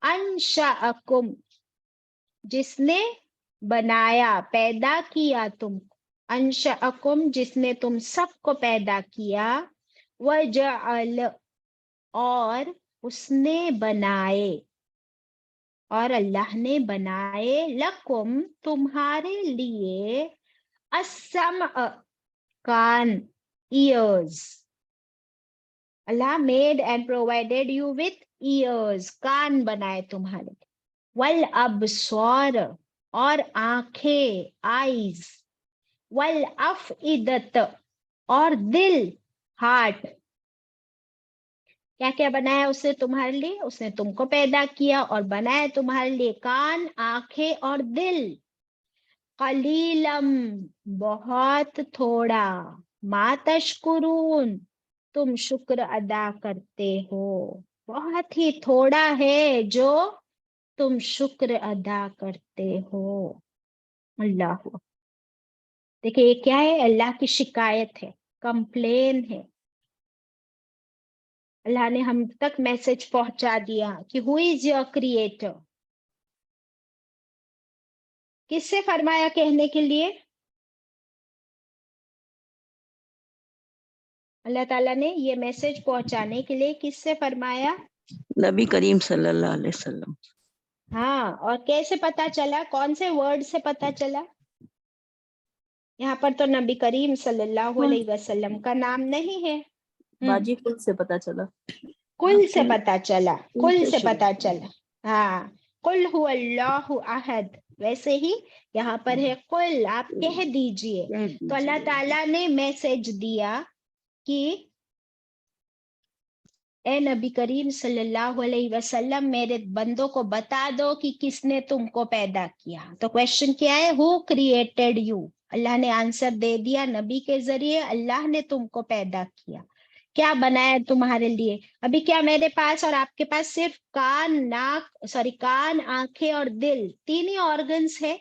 अंशअकुम जिसने बनाया, पैदा किया तुमको, अंशअकुम जिसने तुम सबको पैदा किया, वजअल और उसने बनाए, और अल्लाह ने बनाए, लकुम तुम्हारे लिए, अस्सम कान, ears. Allah made and provided you with ears, कान बनाए तुम्हारे। वल अबसौर और आंखें, आईज। वल अफइदत और दिल, हार्ट। क्या क्या बनाया उसने तुम्हारे लिए, उसने तुमको पैदा किया और बनाया तुम्हारे लिए कान, आंखें और दिल। कलीलम बहुत थोड़ा, मा तशकुरून तुम शुक्र अदा करते हो, बहुत ही थोड़ा है जो तुम शुक्र अदा करते हो। अल्लाह, देखिए ये क्या है, अल्लाह की शिकायत है, कंप्लेन है। अल्लाह ने हम तक मैसेज पहुंचा दिया कि हु इज योर क्रिएटर। किससे फरमाया कहने के लिए? अल्लाह ताला ने ये मैसेज पहुंचाने के लिए किससे फरमाया? नबी करीम सल्लल्लाहु अलैहि वसल्लम। हाँ, और कैसे पता चला? कौन से वर्ड से पता चला? यहाँ पर तो नबी करीम सल्लल्लाहु अलैहि वसल्लम का नाम नहीं है। बाजी कुल से पता चला। कुल से पता चला, कुल से पता चला। हाँ, कुल हुवल्लाहु अहद। वैसे ही यहाँ पर है कुल, आप कह दीजिए। तो अल्लाह ताला ने मैसेज दिया कि ए नबी करीम सल्लल्लाहु अलैहि वसल्लम, मेरे बंदों को बता दो कि किसने तुमको पैदा किया। तो क्वेश्चन क्या है? Who created you? अल्लाह ने आंसर दे दिया नबी के जरिए, अल्लाह ने तुमको पैदा किया। क्या बनाया तुम्हारे लिए? अभी क्या मेरे पास और आपके पास सिर्फ कान, आंखें और दिल, तीन ही ऑर्गन्स है?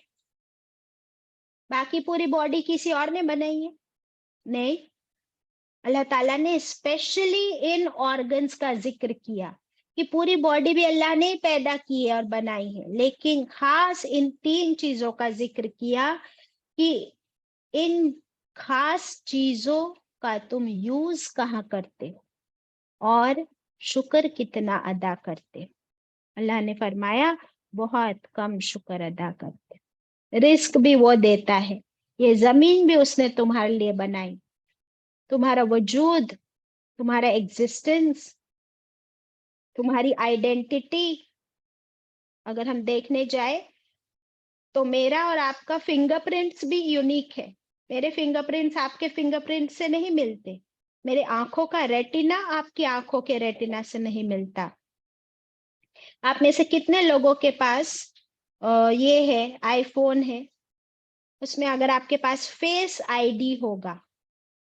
बाकी पूरी बॉडी किसी और ने बनाई है? नहीं, अल्लाह ताला ने स्पेशली इन ऑर्गन्स का जिक्र किया कि पूरी बॉडी भी अल्लाह ने पैदा की है और बनाई है, लेकिन खास इन तीन चीजों का जिक्र किया कि इन खास चीजों का तुम यूज कहाँ करते हो और शुक्र कितना अदा करते हो। अल्लाह ने फरमाया बहुत कम शुक्र अदा करते। रिस्क भी वो देता है, ये जमीन भी उसने तुम्हारे लिए बनाई, तुम्हारा वजूद, तुम्हारा एग्जिस्टेंस, तुम्हारी आइडेंटिटी। अगर हम देखने जाए तो मेरा और आपका फिंगरप्रिंट्स भी यूनिक है। मेरे फिंगरप्रिंट्स आपके फिंगरप्रिंट से नहीं मिलते, मेरे आंखों का रेटिना आपकी आंखों के रेटिना से नहीं मिलता। आप में से कितने लोगों के पास ये है, आईफोन है, उसमें अगर आपके पास फेस आईडी होगा,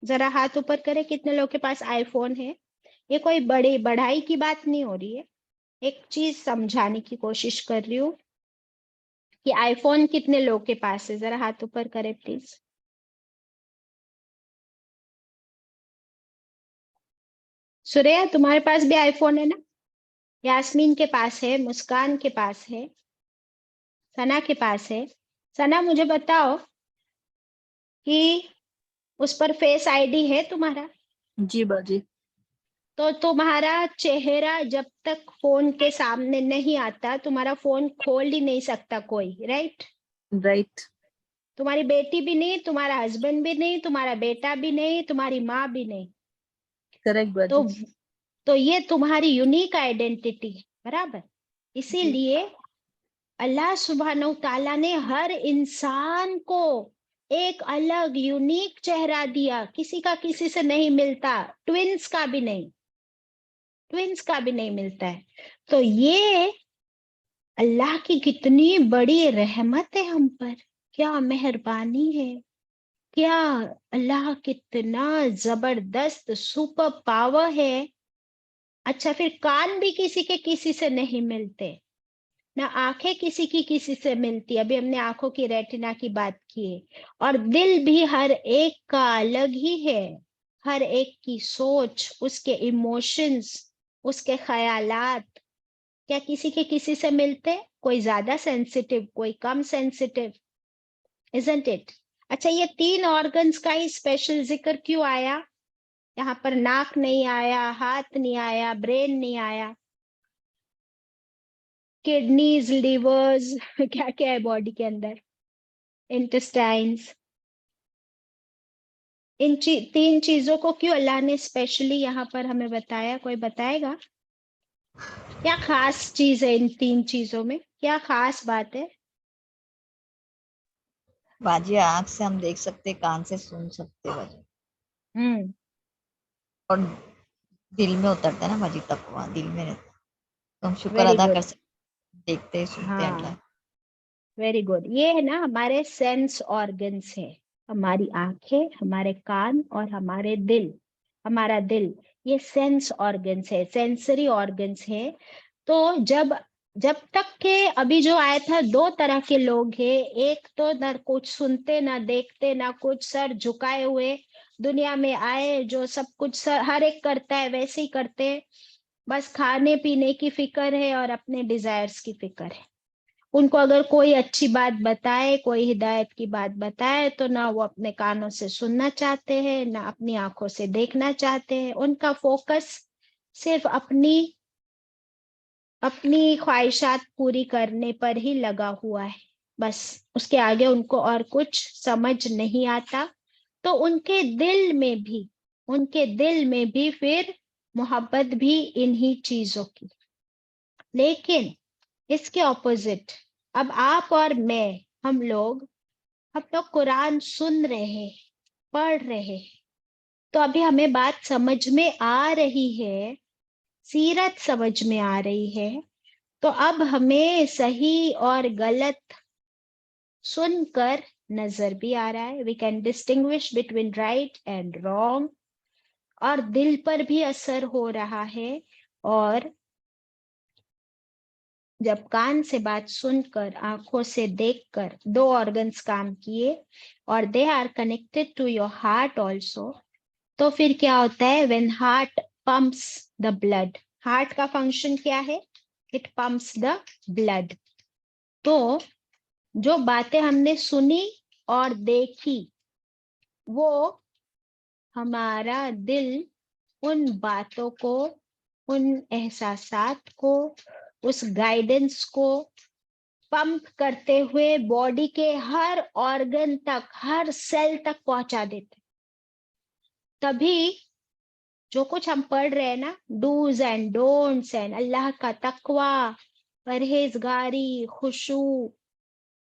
जरा हाथ ऊपर करें, कितने लोगों के पास आईफोन है? ये कोई बड़ी बढ़ाई की बात नहीं हो रही है, एक चीज समझाने की कोशिश कर रही हूँ कि आईफोन कितने लोगों के पास है। जरा हाथ ऊपर करें प्लीज। सुरेया, तुम्हारे पास भी आईफोन है ना? यास्मीन के पास है, मुस्कान के पास है, सना के पास है। सना, मुझे बताओ कि उस पर फेस आईडी है तुम्हारा? जी बाजी। तो तुम्हारा चेहरा जब तक फोन के सामने नहीं आता, तुम्हारा फोन खोल ही नहीं सकता कोई, राइट? राइट। तुम्हारी बेटी भी नहीं, तुम्हारा हस्बैंड भी नहीं, तुम्हारा बेटा भी नहीं, तुम्हारी माँ भी नहीं। करेक्ट बाजी। तो ये तुम्हारी यूनिक आइडेंटिटी है, बराबर? इसीलिए अल्लाह सुब्हानहू ताला ने हर इंसान को एक अलग यूनिक चेहरा दिया, किसी का किसी से नहीं मिलता, ट्विंस का भी नहीं, ट्विंस का भी नहीं मिलता है। तो ये अल्लाह की कितनी बड़ी रहमत है हम पर, क्या मेहरबानी है, क्या अल्लाह कितना जबरदस्त सुपर पावर है। अच्छा, फिर कान भी किसी के किसी से नहीं मिलते, ना आंखें किसी की किसी से मिलती, अभी हमने आंखों की रेटिना की बात की है। और दिल भी हर एक का अलग ही है, हर एक की सोच, उसके इमोशंस, उसके ख्यालात, क्या किसी के किसी से मिलते? कोई ज्यादा सेंसिटिव, कोई कम सेंसिटिव, इजंट इट? अच्छा, ये तीन ऑर्गन्स का ही स्पेशल जिक्र क्यों आया? यहाँ पर नाक नहीं आया, हाथ नहीं आया, ब्रेन नहीं आया, किडनीज, लिवर्स, क्या क्या है बॉडी के अंदर, इंटेस्टाइन्स, इन तीन चीजों को क्यों अल्लाह ने स्पेशली यहाँ पर हमें बताया? कोई बताएगा क्या खास चीज है इन तीन चीजों में? क्या खास बात है? बाजी आँख से हम देख सकते, कान से सुन सकते बाजी, और दिल में उतरता है ना बाजी, तकवा दिल में रहता, तो हम शुक्र वेरी अदा गुड। कर सकते, देखते सुनते अल्लाह। हाँ, वेरी गुड। ये है ना हमारे सेंस ऑर्गन्स है, हमारी आंखें, हमारे कान और हमारे दिल, हमारा दिल, ये सेंस ऑर्गन्स है, सेंसरी ऑर्गन्स है। तो जब तक के अभी जो आया था, दो तरह के लोग हैं, एक तो ना कुछ सुनते, ना देखते, ना कुछ, सर झुकाए हुए, दुनिया में आए, जो सब कुछ हर एक करता है वैसे ही करते हैं, बस खाने पीने की फिक्र है और अपने डिजायर्स की फिक्र है। उनको अगर कोई अच्छी बात बताए, कोई हिदायत की बात बताए, तो ना वो अपने कानों से सुनना चाहते हैं, ना अपनी आंखों से देखना चाहते हैं। उनका फोकस सिर्फ अपनी ख्वाहिशात पूरी करने पर ही लगा हुआ है, बस उसके आगे उनको और कुछ समझ नहीं आता। तो उनके दिल में भी फिर मोहब्बत भी इन्हीं चीजों की। लेकिन इसके ऑपोजिट, अब आप और मैं, हम लोग कुरान सुन रहे हैं, पढ़ रहे हैं, तो अभी हमें बात समझ में आ रही है, सीरत समझ में आ रही है, तो अब हमें सही और गलत सुनकर नजर भी आ रहा है। We can distinguish between right and wrong, और दिल पर भी असर हो रहा है। और जब कान से बात सुनकर, आंखों से देखकर, दो ऑर्गन्स काम किए और they are connected to your heart also, तो फिर क्या होता है? When heart pumps the blood, heart का फंक्शन क्या है? It pumps the blood. तो जो बातें हमने सुनी और देखी, वो हमारा दिल उन बातों को, उन एहसासात को, उस गाइडेंस को पंप करते हुए बॉडी के हर ऑर्गन तक, हर सेल तक पहुंचा देते। तभी जो कुछ हम पढ़ रहे हैं ना, डूज एंड डोंट्स एंड अल्लाह का तकवा, परहेजगारी, खुशू,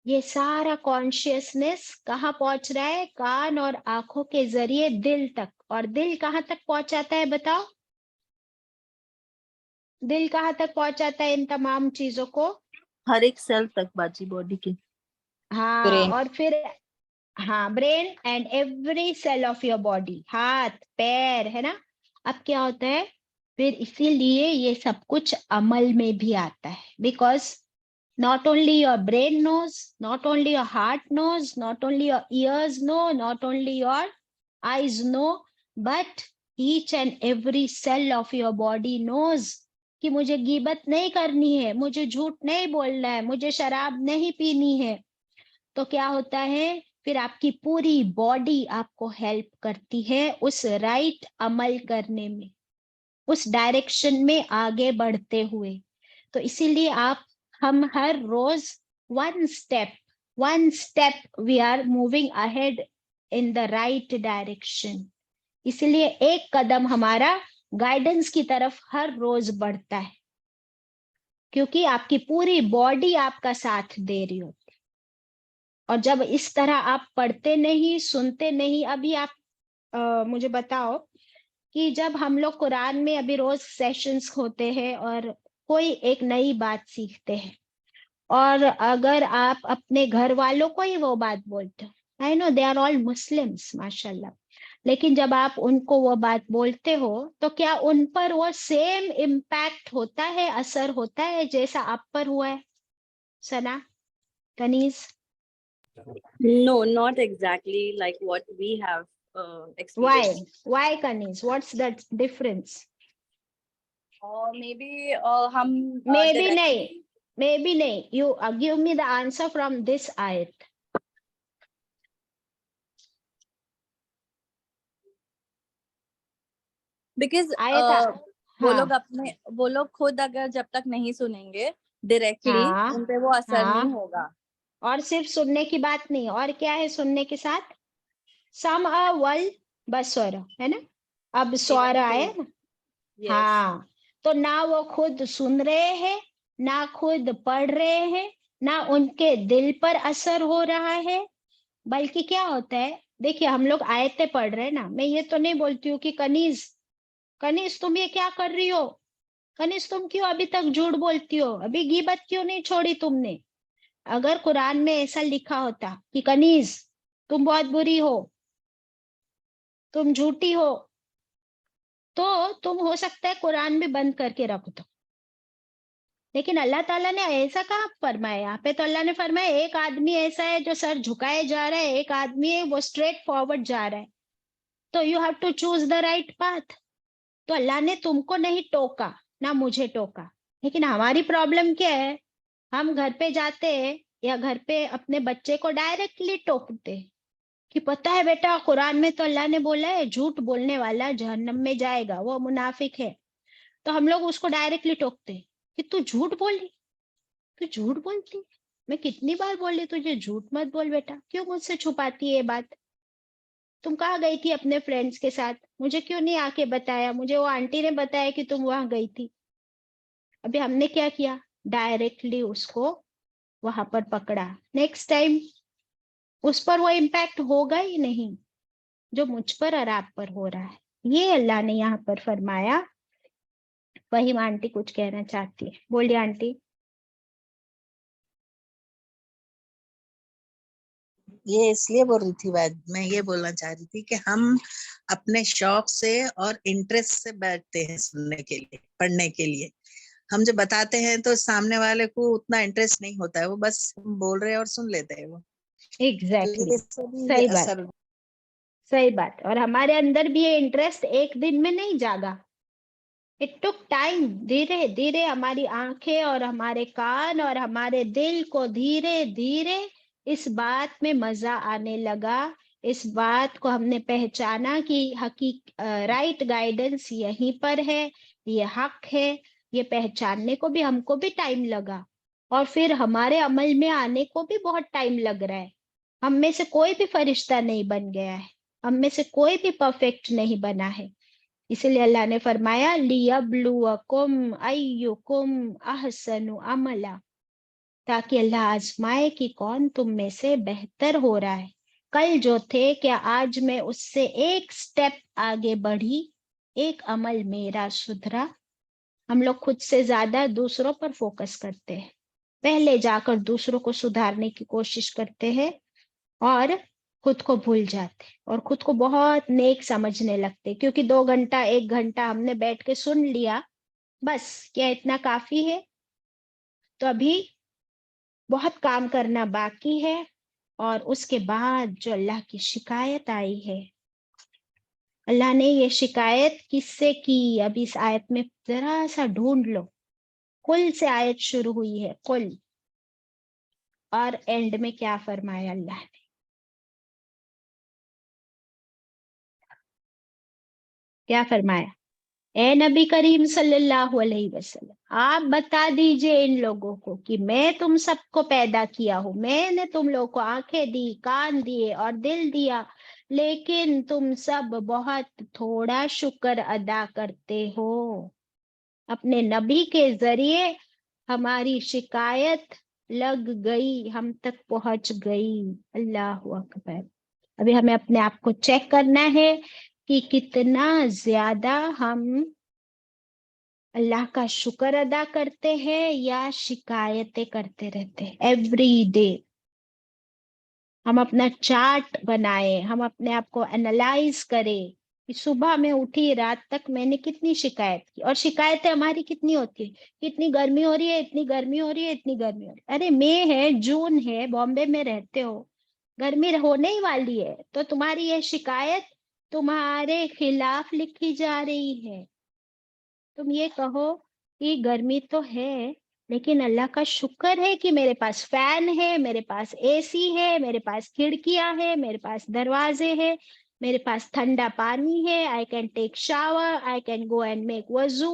ये सारा कॉन्शियसनेस कहाँ पहुंच रहा है? कान और आंखों के जरिए दिल तक। और दिल कहाँ तक पहुंचाता है बताओ? दिल कहाँ तक पहुंचाता है इन तमाम चीजों को? हर एक सेल तक बाजी, बॉडी की। हाँ, ब्रेन। और फिर हाँ, brain and every cell of your body, हाथ पैर, है ना। अब क्या होता है फिर? इसीलिए ये सब कुछ अमल में भी आता है, because not only your brain knows, not only your heart knows, not only your ears know, not only your eyes know, but each and every cell of your body knows कि मुझे गीबत नहीं करनी है, मुझे झूठ नहीं बोलना है, मुझे शराब नहीं पीनी है। तो क्या होता है फिर? आपकी पूरी बॉडी आपको हेल्प करती है उस राइट अमल करने में, उस डायरेक्शन में आगे बढ़ते हुए। तो इसीलिए हम हर रोज one step we are moving ahead in the right direction. इसलिए एक कदम हमारा गाइडेंस की तरफ हर रोज बढ़ता है, क्योंकि आपकी पूरी बॉडी आपका साथ दे रही होती है। और जब इस तरह आप पढ़ते नहीं, सुनते नहीं, अभी आप मुझे बताओ कि जब हम लोग कुरान में अभी रोज सेशंस होते हैं और कोई एक नई बात सीखते हैं, और अगर आप अपने घर वालों को ही वो बात बोलते हो, I know they are all Muslims माशाल्लाह, लेकिन जब आप उनको वो बात बोलते हो, तो क्या उन पर वो सेम इम्पैक्ट होता है, असर होता है जैसा आप पर हुआ है? सना, कनीज? No, not exactly like what we have experienced. Why कनीज? What's the difference? Or maybe हम maybe नहीं. You give me the answer from this ayat. because वो लोग खुद अगर जब तक नहीं सुनेंगे डायरेक्टली, उन पे वो असर नहीं होगा। और सिर्फ सुनने की बात नहीं, और क्या है सुनने के साथ? सम वल बसर, है ना। अब स्वर आए ना। हाँ, तो ना वो खुद सुन रहे हैं, ना खुद पढ़ रहे हैं, ना उनके दिल पर असर हो रहा है, बल्कि क्या होता है? देखिए, हम लोग आयतें पढ़ रहे हैं ना। मैं ये तो नहीं बोलती हूँ कि कनीज तुम ये क्या कर रही हो, कनीज तुम क्यों अभी तक झूठ बोलती हो, अभी गीबत क्यों नहीं छोड़ी तुमने। अगर कुरान में ऐसा लिखा होता कि कनीज तुम बहुत बुरी हो, तुम झूठी हो, तो तुम हो सकता है कुरान भी बंद करके रख दो। लेकिन अल्लाह ताला ने ऐसा कहाँ फरमाया? यहाँ पे तो अल्लाह ने फरमाया एक आदमी ऐसा है जो सर झुकाए जा रहा है, एक आदमी है वो स्ट्रेट फॉरवर्ड जा रहा है। तो you have to choose the right path. तो अल्लाह ने तुमको नहीं टोका, ना मुझे टोका, लेकिन हमारी प्रॉब्लम क्या है, हम घर पे जाते हैं या घर पे अपने बच्चे को डायरेक्टली टोकते हैं कि पता है बेटा कुरान में तो अल्लाह ने बोला है झूठ बोलने वाला जहन्नम में जाएगा, वो मुनाफिक है। तो हम लोग उसको डायरेक्टली टोकते हैं कि तू झूठ बोली, तू झूठ बोलती। मैं कितनी बार बोली तुझे झूठ मत बोल बेटा, क्यों मुझसे छुपाती है ये बात? तुम कहाँ गई थी अपने फ्रेंड्स के साथ, मुझे क्यों नहीं आके बताया? मुझे वो आंटी ने बताया कि तुम वहां गई थी। अभी हमने क्या किया, डायरेक्टली उसको वहां पर पकड़ा। नेक्स्ट टाइम उस पर वो इम्पैक्ट होगा ही नहीं जो मुझ पर और आप पर हो रहा है। ये अल्लाह ने यहाँ पर फरमाया। वही आंटी कुछ कहना चाहती है, बोलिए आंटी। ये इसलिए बोल रही थी बात, मैं ये बोलना चाह रही थी कि हम अपने शौक से और इंटरेस्ट से बैठते हैं सुनने के लिए, पढ़ने के लिए। हम जो बताते हैं तो सामने वाले को उतना इंटरेस्ट नहीं होता है, वो बस हम बोल रहे हैं और सुन लेते हैं वो। एग्जैक्टली तो ये सही बात, असर। सही बात। और हमारे अंदर भी ये इंटरेस्ट एक दिन में नहीं जागा, इट टुक टाइम। धीरे धीरे हमारी आंखें और हमारे कान और हमारे दिल को धीरे धीरे इस बात में मजा आने लगा। इस बात को हमने पहचाना कि राइट गाइडेंस यहीं पर है, ये हक है। ये पहचानने को भी हमको भी टाइम लगा, और फिर हमारे अमल में आने को भी बहुत टाइम लग रहा है। हम में से कोई भी फरिश्ता नहीं बन गया है, हम में से कोई भी परफेक्ट नहीं बना है। इसलिए अल्लाह ने फरमाया लियब्लुवकुम अय्युकुम अहसनु अमला, ताकि अल्लाह आजमाए कि कौन तुम में से बेहतर हो रहा है। कल जो थे क्या आज मैं उससे एक स्टेप आगे बढ़ी, एक अमल मेरा सुधरा। हम लोग खुद से ज्यादा दूसरों पर फोकस करते हैं, पहले जाकर दूसरों को सुधारने की कोशिश करते हैं और खुद को भूल जाते और खुद को बहुत नेक समझने लगते, क्योंकि 2 घंटा 1 घंटा हमने बैठ के सुन लिया, बस क्या इतना काफी है? तो अभी बहुत काम करना बाकी है। और उसके बाद जो अल्लाह की शिकायत आई है, अल्लाह ने ये शिकायत किससे की? अभी इस आयत में जरा सा ढूंढ लो। कुल से आयत शुरू हुई है, कुल, और एंड में क्या फरमाया अल्लाह ने? क्या फरमाया? ए नबी करीम सल्लल्लाहु अलैहि वसल्लम, आप बता दीजिए इन लोगों को कि मैं तुम सबको पैदा किया हूं, मैंने तुम लोगों को आंखें दी, कान दिए और दिल दिया, लेकिन तुम सब बहुत थोड़ा शुक्र अदा करते हो। अपने नबी के जरिए हमारी शिकायत लग गई, हम तक पहुंच गई। अल्लाहु अकबर। अभी हमें अपने आप को चेक करना है कि कितना ज्यादा हम अल्लाह का शुक्र अदा करते हैं या शिकायतें करते रहते हैं एवरी डे। हम अपना चार्ट बनाए, हम अपने आप को एनालाइज करें कि सुबह में उठी रात तक मैंने कितनी शिकायत की, और शिकायतें हमारी कितनी होती है, इतनी गर्मी हो रही है, इतनी गर्मी हो रही है, इतनी गर्मी हो रही है। अरे मई है, जून है, बॉम्बे में रहते हो, गर्मी होने ही वाली है, तो तुम्हारी ये शिकायत तुम्हारे खिलाफ लिखी जा रही है। तुम ये कहो कि गर्मी तो है, लेकिन अल्लाह का शुक्र है कि मेरे पास फैन है, मेरे पास एसी है, मेरे पास खिड़कियां है, मेरे पास दरवाजे हैं, मेरे पास ठंडा पानी है, I can take shower, I can go and make वजू।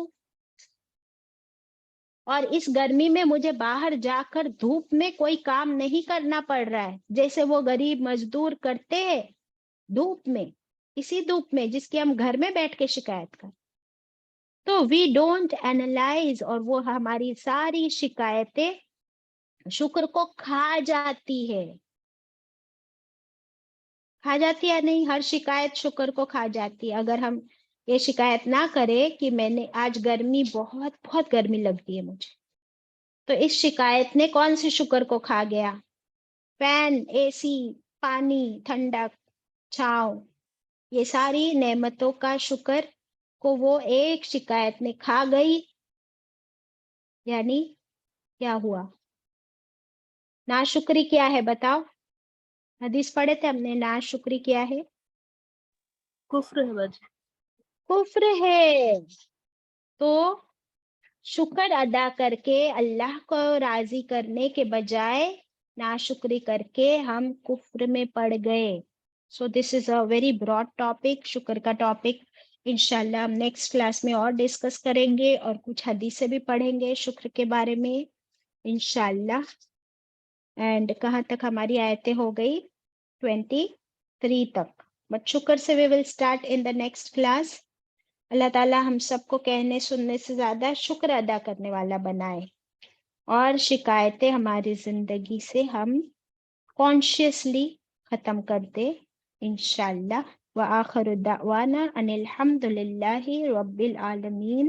और इस गर्मी में मुझे बाहर जाकर धूप में कोई काम नहीं करना पड़ रहा है, जैसे वो गरीब मजदूर करते हैं धूप में, इसी धूप में जिसकी हम घर में बैठ के शिकायत कर। तो वी डोंट एनालाइज, और वो हमारी सारी शिकायतें शुक्र को खा जाती है। खा जाती है नहीं, हर शिकायत शुक्र को खा जाती है। अगर हम ये शिकायत ना करें कि मैंने आज गर्मी, बहुत बहुत गर्मी लगती है मुझे, तो इस शिकायत ने कौन से शुक्र को खा गया? फैन, एसी, पानी, ठंडक, छांव, ये सारी नेमतों का शुक्र को वो एक शिकायत ने खा गई। यानी क्या हुआ? नाशुक्री क्या है बताओ? हदीस पढ़े थे हमने, नाशुक्री क्या है? कुफ्र है बाजी। कुफ्र है। तो शुक्र अदा करके अल्लाह को राजी करने के बजाय नाशुक्री करके हम कुफ्र में पड़ गए। So this is a very broad topic, शुक्र का टॉपिक। इंशाल्लाह हम नेक्स्ट क्लास में और डिस्कस करेंगे और कुछ हदीसें भी पढ़ेंगे शुक्र के बारे में इंशाल्लाह। एंड कहाँ तक हमारी आयतें हो गई? 23 तक। बट शुक्र से we will start in the next class. Allah ताला हम सबको कहने सुनने से ज्यादा शुक्र अदा करने वाला बनाए और शिकायतें हमारी जिंदगी से हम कॉन्शियसली खत्म कर दे इंशाल्लाह। व आखिरु दावाना अनिल हम्दुलिल्लाहि रब्बिल आलमीन।